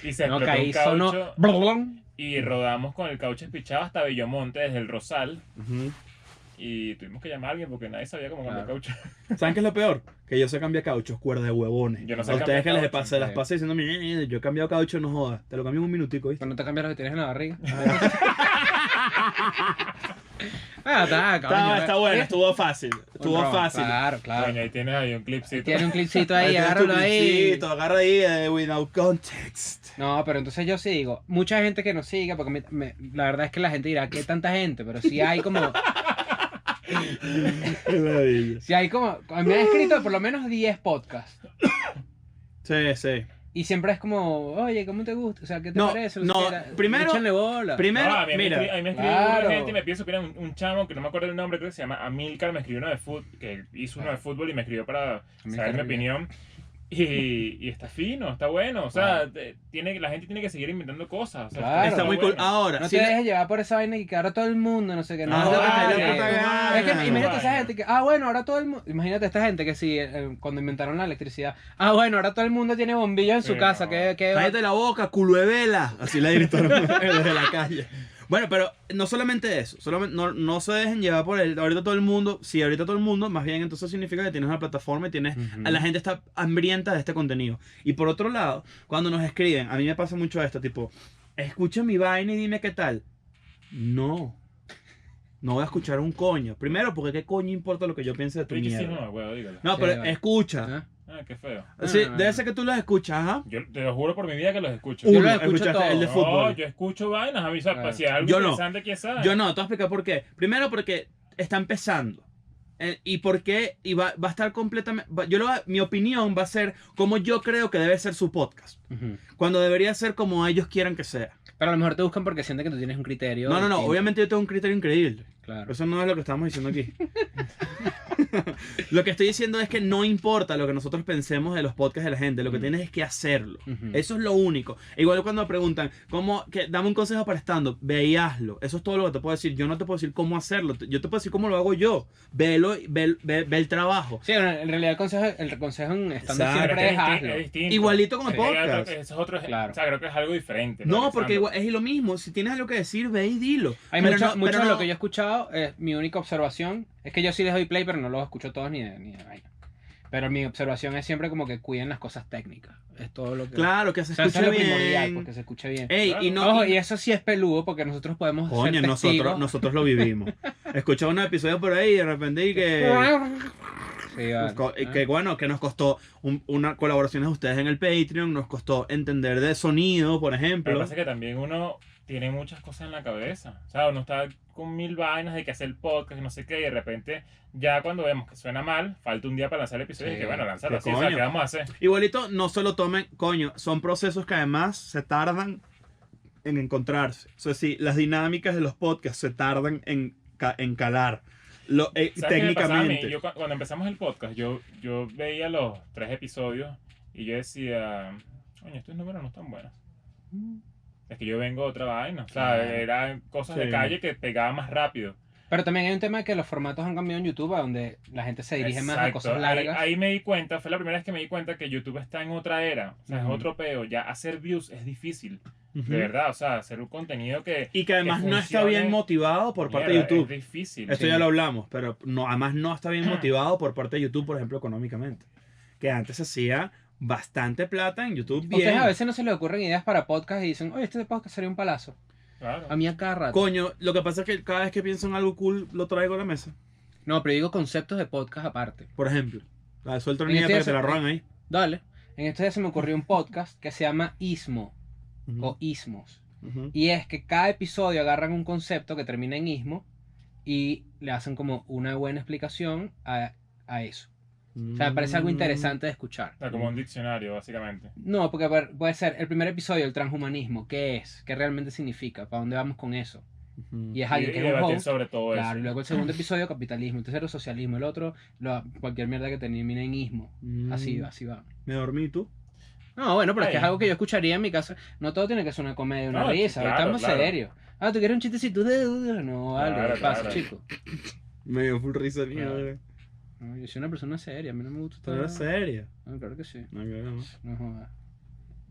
S2: Y se
S4: No,
S2: explotó
S4: caí,
S2: un
S4: sonó.
S2: caucho
S4: Blum.
S2: y rodamos con el caucho espichado hasta Bellomonte desde el Rosal.
S3: Ujú.
S2: Y tuvimos que llamar a alguien porque nadie sabía cómo cambiar
S4: Claro.
S2: caucho.
S3: ¿Saben qué es lo peor? Que yo sé cambiar cauchos, cuerda de huevones.
S2: Yo no sé
S3: A ustedes que
S2: cambiar
S3: les
S2: caucho,
S3: pasé, las
S4: sí.
S3: pasé diciendo, "Mira, yo he cambiado caucho, no jodas. Te lo cambio en un minutico, ¿viste?
S4: Cuando te cambias lo que tienes en la barriga. Ah, está,
S3: Está bueno, estuvo fácil. Estuvo fácil.
S4: Claro, claro.
S2: Coño, ahí tienes ahí un clipcito.
S4: Tiene un clipcito ahí,
S3: tienes tu
S4: agárralo ahí.
S3: clipcito, agarra ahí, without context.
S4: No, pero entonces yo sí digo, mucha gente que nos siga, porque la verdad es que la gente dirá, ¿qué tanta gente? Pero sí hay como, sí hay como, me han escrito por lo menos 10 podcasts.
S3: Sí, sí.
S4: Y siempre es como, oye, ¿cómo te gusta? O sea, ¿qué te
S3: No,
S4: parece?
S3: no,
S4: sé qué,
S3: primero-
S4: échenle bola.
S3: Primero,
S2: No, a mí
S3: mira.
S2: me escribió
S4: Claro.
S2: una gente y me pienso que era un chamo que no me acuerdo el nombre, creo que se llama Amilcar, me escribió uno de fútbol, que hizo uno de fútbol y me escribió para
S4: Amilcar
S2: saber mi
S4: Rivera.
S2: opinión. Y está fino, está bueno. O sea, la gente tiene que seguir inventando cosas. O sea,
S4: Claro.
S3: Está muy cool.
S2: bueno.
S3: Ahora,
S4: No
S3: sí,
S4: te dejes llevar por esa vaina y que ahora todo el mundo, no sé qué.
S3: No,
S4: No,
S3: lo que te
S4: vale.
S3: dé la puta gana.
S4: Es que imagínate esa
S2: Vaina.
S4: gente que, bueno, ahora todo el mundo, imagínate esta gente que sí, cuando inventaron la electricidad, bueno, ahora todo el mundo tiene bombillos en su
S2: Sí,
S4: casa,
S2: no.
S4: que
S3: cállate la boca, culo de vela. Así le gritaron desde la calle. Bueno, pero no solamente eso, no se dejen llevar por ahorita todo el mundo, si ahorita todo el mundo, más bien entonces significa que tienes una plataforma y tienes,
S4: Ujú.
S3: a la gente está hambrienta de este contenido. Y por otro lado, cuando nos escriben, a mí me pasa mucho esto, tipo, escucha mi vaina y dime qué tal. No voy a escuchar un coño. Primero, porque qué coño importa lo que yo piense de tu
S2: Ricky, sí,
S3: mierda.
S2: no, huevo, dígalo.
S3: No,
S4: Sí,
S3: pero
S4: vale.
S3: escucha.
S4: ¿Ah?
S2: Ah, qué feo.
S3: Sí,
S4: No.
S3: debe ser que tú los escuchas, ajá.
S2: Yo te lo juro por mi vida que los escucho.
S4: Yo
S3: Uno,
S4: los escucho
S3: escuchaste
S4: todos.
S3: el de
S2: No,
S3: fútbol.
S2: yo escucho vainas, a mí, ¿sabes?
S4: Claro.
S2: Si hay algo
S3: Yo no.
S2: interesante, ¿quién sabe?
S3: Yo no, te voy a explicar por qué. Primero porque está empezando. Y por qué, y va a estar completamente, mi opinión va a ser como yo creo que debe ser su podcast.
S4: Ujú.
S3: Cuando debería ser como ellos quieran que sea.
S4: Pero a lo mejor te buscan porque sienten que tú tienes un criterio.
S3: No,
S4: distinto.
S3: obviamente yo tengo un criterio increíble.
S4: Claro.
S3: Eso no es lo que estamos diciendo aquí. Lo que estoy diciendo es que no importa lo que nosotros pensemos de los podcasts de la gente, lo que tienes es que hacerlo.
S4: Ujú.
S3: Eso es lo único. Igual cuando me preguntan, dame un consejo para stand-up, ve y hazlo. Eso es todo lo que te puedo decir. Yo no te puedo decir cómo hacerlo. Yo te puedo decir cómo lo hago yo. Ve el trabajo.
S4: Sí, bueno, en realidad el consejo en stand-up
S3: Exacto.
S4: siempre
S2: Pero
S4: es hazlo.
S2: es distinto.
S3: Igualito con el
S2: Porque hay otro-
S3: podcast.
S2: Eso es otro,
S4: Claro.
S2: O sea, creo que es algo diferente.
S3: No, porque
S2: igual
S3: igual, es lo mismo. Si tienes algo que decir, ve y dilo.
S4: Hay
S3: Pero
S4: mucho,
S3: no-
S4: mucho
S3: pero
S4: de lo
S3: no-
S4: que yo he escuchado, mi única observación es que yo sí les doy play, pero no los escucho todos ni de vaina. Pero mi observación es siempre como que cuiden las cosas técnicas. Es todo lo que...
S3: Claro, que se
S4: O sea, eso es
S3: escuche
S4: lo primordial,
S3: bien.
S4: porque se escuche bien.
S3: Ey,
S2: Claro.
S3: y no.
S4: Ojo,
S3: y-
S4: y eso sí es peludo porque nosotros podemos
S3: Coño,
S4: ser testigos.
S3: nosotros lo vivimos. Escuché un episodio por ahí y de repente y que.
S4: Sí, vale.
S3: Y que bueno, que nos costó una colaboración de ustedes en el Patreon, nos costó entender de sonido, por
S2: Lo que
S3: ejemplo.
S2: pasa es que también uno tiene muchas cosas en la cabeza. O sea, uno está con 1000 vainas de que hacer el podcast y no sé qué, y de repente, ya cuando vemos que suena mal, falta un día para lanzar el episodio
S4: Sí.
S2: y que bueno, lanzarlo
S3: ¿Qué
S2: así. O sea,
S3: coño?
S2: ¿qué vamos a hacer?
S3: Igualito, no se lo tomen, coño, son procesos que además se tardan en encontrarse. O sea, sí, las dinámicas de los podcasts se tardan en calar.
S2: ¿Sabes qué me pasaba a mí?
S3: Técnicamente.
S2: Yo, cuando empezamos el podcast, yo veía los 3 episodios y yo decía, coño, estos números no están buenos. Es que yo vengo de otra vaina. O sea,
S4: Claro.
S2: eran cosas de
S3: Sí.
S2: calle que pegaba más rápido.
S4: Pero también hay un tema de que los formatos han cambiado en YouTube, a donde la gente se dirige más a
S2: Exacto.
S4: cosas largas.
S2: Ahí me di cuenta, fue la primera vez que me di cuenta que YouTube está en otra era. O sea,
S4: Ujú.
S2: es otro peo. Ya hacer views es difícil.
S3: Ujú.
S2: De verdad, o sea, hacer un contenido que.
S3: Y que además
S2: que
S3: no está
S2: funcione,
S3: bien motivado por parte de
S2: mierda,
S3: YouTube.
S2: Es difícil.
S3: Esto
S4: Sí.
S3: ya lo hablamos, pero no, además no está bien motivado por parte de YouTube, por ejemplo, económicamente. Que antes se hacía bastante plata en YouTube.
S4: Ustedes
S3: Bien.
S4: a veces no se les ocurren ideas para podcast y dicen, oye, este podcast sería un palazo.
S2: Claro.
S4: A mí a cada rato.
S3: Coño, lo que pasa es que cada vez que pienso en algo cool, lo traigo a la mesa.
S4: No, pero digo conceptos de podcast aparte.
S3: Por ejemplo, la suelto
S4: En
S3: niña
S4: este
S3: para que te la
S4: caso-
S3: roban ahí.
S4: Dale. En estos días se me ocurrió un podcast que se llama Ismo o Ismos.
S3: Ujú.
S4: Y es que cada episodio agarran un concepto que termina en ismo y le hacen como una buena explicación a eso. O sea, me parece algo interesante de escuchar.
S2: O sea, como un diccionario, básicamente.
S4: No, porque puede ser el primer episodio, el transhumanismo. ¿Qué es? ¿Qué realmente significa? ¿Para dónde vamos con eso?
S3: Ujú.
S4: Y es alguien que
S2: y
S4: es un
S2: debatir
S4: host.
S2: sobre todo
S4: Claro, y
S2: eso.
S4: luego el segundo episodio, capitalismo. El tercero, socialismo. El otro, cualquier mierda que termine en ismo. Así va.
S3: Me dormí tú.
S4: No, bueno, pero es que es
S2: Ay.
S4: algo que yo escucharía en mi casa. No todo tiene que ser una comedia, una
S2: No,
S4: risa.
S2: claro,
S4: Estamos
S2: claro.
S4: serios. ¿Tú quieres un chistecito? No, vale,
S2: Claro,
S4: ¿qué pasa,
S2: claro.
S4: chico?
S3: Me dio full risa ni
S2: Claro.
S3: ahora.
S4: No, yo soy una persona seria, a mí no me gusta
S3: ¿Tú eres seria?
S4: No, claro que sí.
S3: No, claro, no.
S4: No jodas.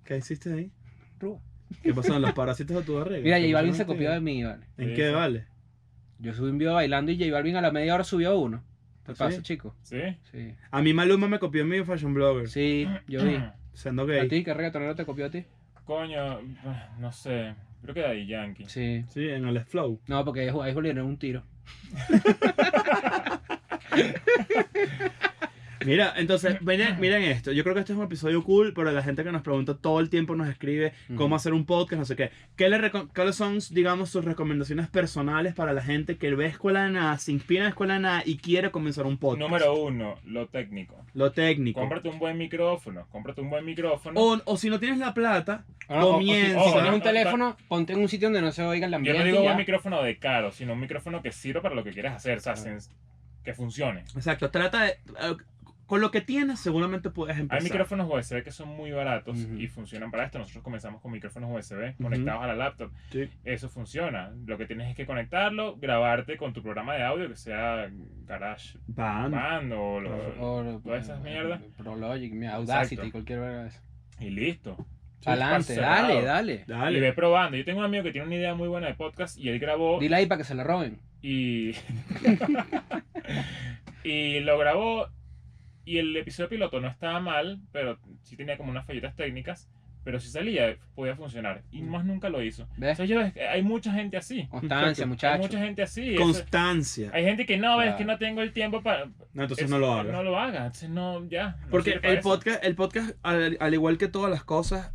S3: ¿Qué hiciste ahí?
S4: Rúa.
S3: ¿Qué pasó en los parásitos de tu barriga?
S4: Mira,
S3: ¿Qué
S4: J
S3: pasó
S4: Balvin se
S3: contigo?
S4: copió de mí, vale.
S3: ¿En
S2: Sí,
S3: qué
S2: sí.
S3: vale?
S4: Yo subí un video bailando y J Balvin a la media hora subió uno. ¿Te
S3: ¿Ah,
S4: pasa,
S3: sí?
S4: chico?
S2: ¿Sí?
S4: Sí.
S3: A mí Maluma me copió en mi fashion blogger.
S4: Sí, yo vi.
S3: Siendo
S4: ¿A
S3: gay.
S4: ti qué reggaetonero te copió a ti?
S2: Coño, no sé. Creo que Daddy Yankee.
S4: Sí.
S3: Sí, en el flow.
S4: No, porque ahí Julio le dieron un tiro.
S3: Mira, entonces, miren esto. Yo creo que este es un episodio cool, pero la gente que nos pregunta todo el tiempo nos escribe cómo hacer un podcast, no sé qué. ¿Cuáles son, digamos, sus recomendaciones personales para la gente que ve Escuela de Nada, se inspira en Escuela de Nada y quiere comenzar un podcast?
S2: Número 1, lo técnico.
S3: Lo técnico.
S2: Cómprate un buen micrófono.
S3: O si no tienes la plata,
S4: O
S3: comienza.
S4: si tienes
S2: no,
S4: un teléfono, ponte en un sitio donde no se oiga el
S2: Yo
S4: ambiente.
S2: no digo
S4: y ya.
S2: buen micrófono de caro, sino un micrófono que sirva para lo que quieras hacer, o sea, que funcione.
S3: Exacto, trata de... con lo que tienes seguramente puedes empezar.
S2: Hay micrófonos USB que son muy baratos
S4: Ujú.
S2: y funcionan para esto. Nosotros comenzamos con micrófonos USB
S3: Ujú.
S2: conectados a la laptop.
S3: Sí.
S2: Eso funciona. Lo que tienes es que conectarlo, grabarte con tu programa de audio, que sea GarageBand o todas esas mierdas.
S4: Prologic, Audacity,
S2: Exacto.
S4: cualquier verga de eso.
S2: Y listo.
S4: Adelante,
S2: Súper
S4: dale,
S2: cerrado.
S4: dale.
S2: Y
S3: Dale.
S2: ve probando. Yo tengo un amigo que tiene una idea muy buena de podcast y él grabó
S4: Dile ahí para que se la roben.
S2: y y lo grabó y el episodio piloto no estaba mal, pero sí tenía como unas fallitas técnicas, pero si salía podía funcionar y más nunca lo hizo.
S4: ¿Ves?
S2: Hay mucha gente así.
S4: Constancia,
S3: Exacto.
S2: Hay
S4: muchachos.
S2: mucha gente así.
S3: Constancia.
S2: Hay gente que no, ves
S4: Claro.
S2: que no tengo el tiempo para
S3: No, entonces
S2: eso,
S3: no lo hagas.
S2: No lo hagas, entonces no ya. no
S3: Porque
S2: sirve para eso.
S3: el podcast al igual que todas las cosas,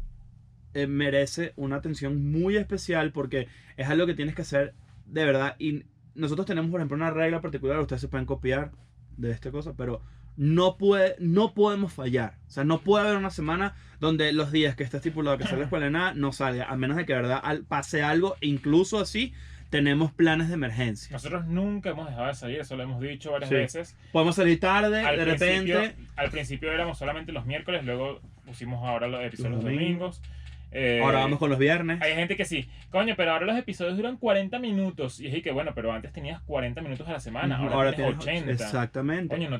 S3: merece una atención muy especial porque es algo que tienes que hacer de verdad. Y nosotros tenemos, por ejemplo, una regla particular, ustedes se pueden copiar de esta cosa, pero no podemos fallar. O sea, no puede haber una semana donde los días que está estipulado que sale la escuela de nada no salga, a menos de que de verdad pase algo, e incluso así tenemos planes de emergencia.
S2: Nosotros nunca hemos dejado de salir, eso lo hemos dicho varias
S3: Sí.
S2: veces.
S3: Podemos salir tarde,
S2: Al
S3: de
S2: principio-
S3: repente.
S2: Al principio éramos solamente los miércoles, luego pusimos ahora los episodios
S3: Los
S2: los domingos.
S3: Ahora vamos con los viernes.
S2: Hay gente que sí, coño, pero ahora los episodios duran 40 minutos. Y es que, bueno, pero antes tenías 40 minutos a la semana,
S3: Ujú,
S2: ahora tienes 80.
S3: Exactamente.
S2: Coño,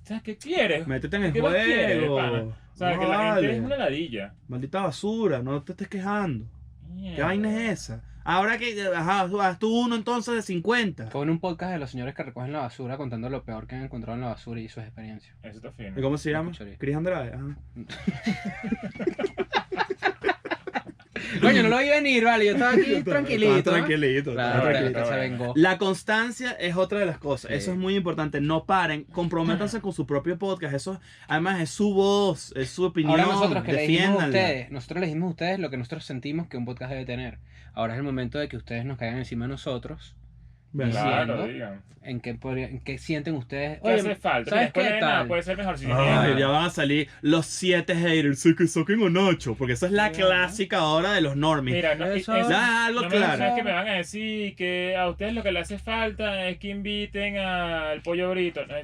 S2: ¿sabes qué quieres?
S3: Métete en el
S2: ¿Qué más quieres,
S3: juego.
S2: pana? O sea,
S3: No
S2: que la
S3: vale.
S2: gente es una ladilla.
S3: Maldita basura, no te estés quejando. ¿Qué
S2: Mierda.
S3: vaina es esa? Ahora que, ajá, haz tú uno entonces de 50.
S4: Con un podcast de los señores que recogen la basura contando lo peor que han encontrado en la basura y sus experiencias.
S2: Eso está fino.
S3: ¿Y cómo se
S4: Lo
S3: llama?
S4: escucharía.
S3: Chris Andrade. Ajá.
S4: Coño, no lo vi venir, vale. Yo estaba aquí tranquilito.
S3: Estaba tranquilito.
S4: Claro,
S3: estaba
S2: Está
S3: tranquilito.
S4: se
S2: bueno.
S4: vengó.
S3: La constancia es otra de las cosas.
S4: Sí.
S3: Eso es muy importante. No paren. Comprométanse con su propio podcast. Eso, además, es su voz, es su opinión.
S4: Ahora nosotros que le dijimos a
S3: Defiéndanla.
S4: ustedes, nosotros le dijimos a ustedes lo que nosotros sentimos que un podcast debe tener. Ahora es el momento de que ustedes nos caigan encima de nosotros.
S3: ¿Verdad?
S2: Claro,
S4: diciendo
S2: digan.
S4: en qué sienten ustedes.
S2: ¿Qué hace falta?
S4: ¿sabes
S2: Después
S4: qué
S2: de nada
S4: tal?
S2: puede ser mejor si
S3: Ay,
S2: tiene-
S3: ya van a salir los 7 haters. Sí, que saquen un 8. Porque esa es la
S2: Sí.
S3: clásica ahora de los normies.
S2: Mira, no,
S4: Eso-
S3: Da algo
S2: no
S3: claro.
S2: me que me van a decir que a ustedes lo que les hace falta es que inviten al pollo brito. No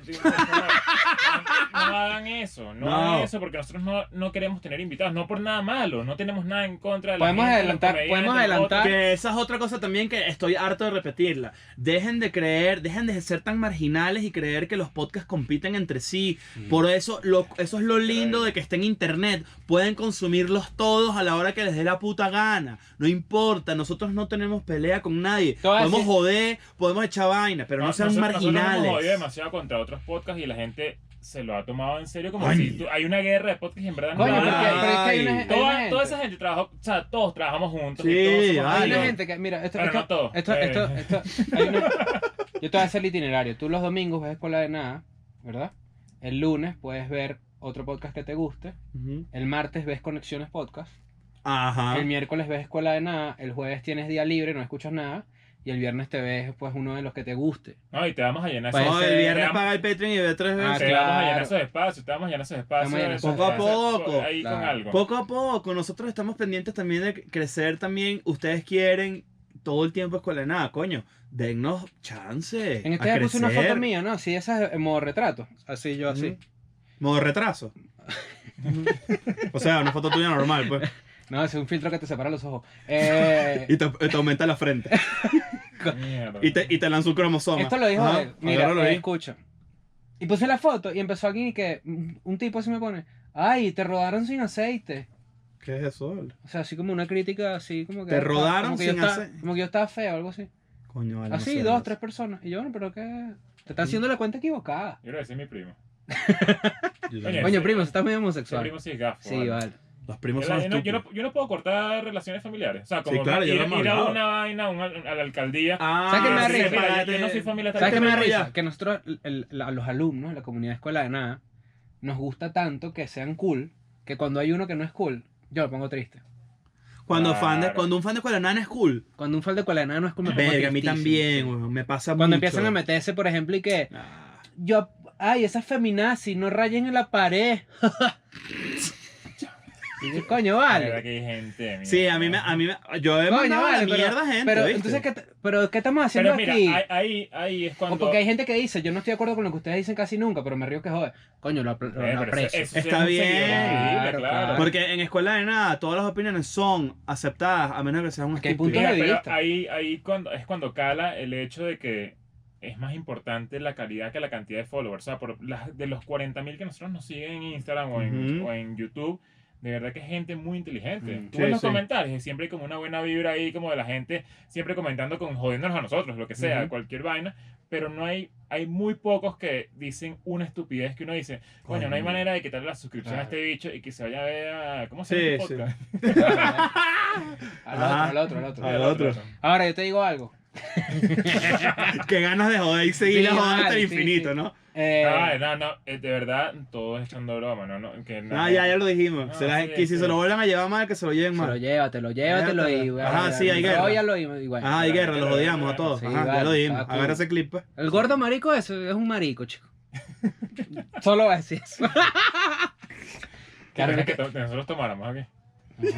S2: hagan eso, no
S3: No.
S2: hagan eso porque nosotros no queremos tener invitados, no por nada malo, no tenemos nada en contra de la
S4: Podemos
S2: gente, de los
S4: adelantar-
S2: comediantes,
S4: podemos
S2: de los
S4: adelantar.
S2: otros.
S3: Que esa es otra cosa también que estoy harto de repetirla. Dejen de ser tan marginales y creer que los podcasts compiten entre sí. Por eso, eso es lo lindo de que esté en internet. Pueden consumirlos todos a la hora que les dé la puta gana. No importa, nosotros no tenemos pelea con nadie.
S4: Te voy a
S3: Podemos
S4: decir-
S3: joder, podemos echar vaina, pero no sean
S2: Nosotros hemos jodido
S3: marginales.
S2: demasiado contra otros podcasts y la gente se lo ha tomado en serio como
S3: Coño.
S2: si hay una guerra de podcasts y en verdad
S4: Coño,
S2: no
S4: porque,
S2: hay.
S4: pero es que hay una gente.
S2: Toda esa gente trabajó, o sea, todos trabajamos juntos.
S3: Sí,
S2: y todos somos
S3: hay
S4: Hay una
S2: amigos.
S4: gente que, mira,
S2: Pero no todo.
S4: hay una- yo te voy a hacer el itinerario. Tú los domingos ves Escuela de Nada, ¿verdad? El lunes puedes ver otro podcast que te guste.
S3: Ujú.
S4: El martes ves Conexiones Podcast.
S3: Ajá.
S4: El miércoles ves Escuela de Nada. El jueves tienes día libre, no escuchas nada. Y el viernes te ves pues uno de los que te guste.
S2: No, y te vamos a llenar
S4: Puede
S3: No,
S2: esos-
S3: el
S4: ser-
S3: viernes
S2: te
S3: paga el Patreon y ve 3
S4: Ah,
S3: veces.
S2: te vamos a
S4: claro.
S2: llenar esos espacios, te vamos a llenar esos espacios.
S4: Vamos a llenar esos
S3: Poco a
S2: espacios,
S3: poco.
S2: Ahí con
S4: Claro.
S2: algo.
S3: Poco a poco, nosotros estamos pendientes también de crecer también. Ustedes quieren todo el tiempo Escuela de Nada, coño. Dennos chance.
S4: En este
S3: a
S4: día puse una
S3: crecer.
S4: foto mía, ¿no? Así, esa es en modo retrato. Así, yo así.
S3: Ujú. Modo retraso. O sea, una foto tuya normal, pues.
S4: No, ese es un filtro que te separa los ojos.
S3: Y te aumenta la frente.
S2: Mierda.
S3: Y te lanza un cromosoma.
S4: Esto lo dijo
S3: Ajá,
S4: él. Mira,
S3: ahora lo vi.
S4: escucha. Y puse la foto y empezó alguien y que un tipo así me pone, ay, te rodaron sin aceite.
S3: ¿Qué es eso? Vale?
S4: O sea, así como una crítica, así como que...
S3: Te rodaron
S4: como que
S3: sin
S4: yo estaba-
S3: aceite.
S4: Como que yo estaba feo o algo así.
S3: Coño, vale, no
S4: Así,
S3: sé.
S4: 2, 3 personas. Y yo, bueno, pero ¿qué? Te está haciendo la cuenta equivocada.
S2: Yo creo que ese es mi primo.
S3: Yo-
S2: Coño,
S4: Coño,
S2: sí.
S4: primo, estás muy
S2: Ese
S4: homosexual.
S2: primo sí es gafo.
S4: Sí, vale.
S3: Los primos
S2: Yo,
S3: son
S2: yo no,
S3: estúpidos.
S2: yo no puedo cortar relaciones familiares. O sea, como
S3: Sí, claro, ya
S2: ir,
S3: lo hemos
S2: ir a
S3: hablado.
S2: una vaina a la alcaldía.
S4: ¿Sabes qué me da
S2: y decir,
S4: risa?
S2: mira, yo no soy familia
S4: ¿Sabes qué me da
S3: Pero ya.
S4: risa? Que nosotros, a los alumnos, la comunidad de escuela de nada, nos gusta tanto que sean cool, que cuando hay uno que no es cool, yo me pongo triste.
S3: Cuando
S2: Claro.
S3: un fan de escuela de nada es cool.
S4: Cuando un fan de escuela de nada no es cool, me pongo
S3: Verga, a mí
S4: tristísimo.
S3: también, weón. Me pasa
S4: Cuando
S3: mucho.
S4: empiezan a meterse, por ejemplo, y que
S3: Ah.
S4: yo, ay, esas feminazis, no rayen en la pared. Y yo, coño,
S2: La verdad
S4: vale.
S2: que hay gente.
S3: Sí, yo he
S4: Coño,
S3: mandado
S4: vale,
S3: a la mierda gente,
S4: pero
S3: ¿viste?
S4: entonces, ¿qué estamos haciendo
S2: Pero mira,
S4: aquí?
S2: ahí es
S4: O
S2: cuando.
S4: porque hay gente que dice, yo no estoy de acuerdo con lo que ustedes dicen casi nunca, pero me río que jode. Coño, lo
S2: Pero
S4: aprecio.
S2: eso sí
S3: Está
S2: es un
S3: bien.
S2: seguidor increíble,
S4: Claro, claro.
S3: Porque en escuela de nada, todas las opiniones son aceptadas, a menos que seas un
S4: Que hay
S3: estúpido.
S4: puntos de
S2: Mira,
S4: vista.
S2: pero ahí es cuando cala el hecho de que es más importante la calidad que la cantidad de followers. O sea, de los 40.000 que nosotros nos siguen en Instagram
S3: Ujú.
S2: o en YouTube, de verdad que es gente muy inteligente. Tú
S3: Sí,
S2: ves los
S3: sí.
S2: comentarios y siempre hay como una buena vibra ahí, como de la gente siempre comentando, jodiéndonos a nosotros, lo que sea,
S3: Ujú.
S2: cualquier vaina. Pero hay muy pocos que dicen una estupidez que uno dice, coño, no hay
S3: Coño.
S2: manera de quitarle la suscripción a
S4: Claro.
S2: este bicho y que se vaya a ver a... ¿Cómo se llama
S3: Sí,
S2: este
S3: sí.
S2: podcast?
S4: Al otro.
S3: Al otro.
S4: Ahora, yo te digo algo.
S3: Qué ganas de joder y seguir
S4: Sí,
S3: jodando hasta
S4: vale,
S3: el
S4: sí,
S3: infinito,
S4: sí.
S3: ¿no?
S2: Ay, no, de verdad, todo es echando broma,
S3: Ya lo dijimos.
S2: No,
S3: Se
S2: sí,
S3: que si
S2: sí.
S3: se lo vuelvan a llevar mal, que se lo lleven
S4: Se lo
S3: mal.
S4: llévatelo y...
S3: Ajá, sí, hay guerra.
S4: Róllalo y bueno.
S3: Ajá, y guerra, los odiamos a todos.
S4: Sí,
S3: Ajá, ya
S4: vale,
S3: lo dijimos.
S4: está cool.
S3: Agarra ese clip, pues.
S4: El gordo marico ese es un marico, chico. Solo voy a decir eso.
S2: Claro, que nosotros tomáramos aquí.
S4: No,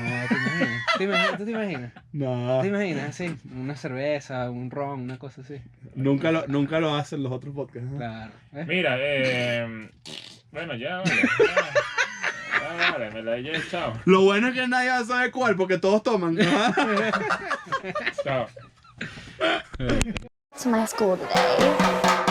S4: ¿te imaginas? ¿Tú te imaginas?
S3: No,
S4: ¿Te imaginas? Así, una cerveza, un ron, una cosa así.
S3: nunca lo hacen los otros podcasts. ¿no?
S4: Claro. ¿ves?
S2: Mira, bueno, ya, vale. Ya, vale, me la he chao.
S3: Lo bueno es que nadie va a saber cuál, porque todos toman. Ajá.
S2: Chao.
S1: To my school today.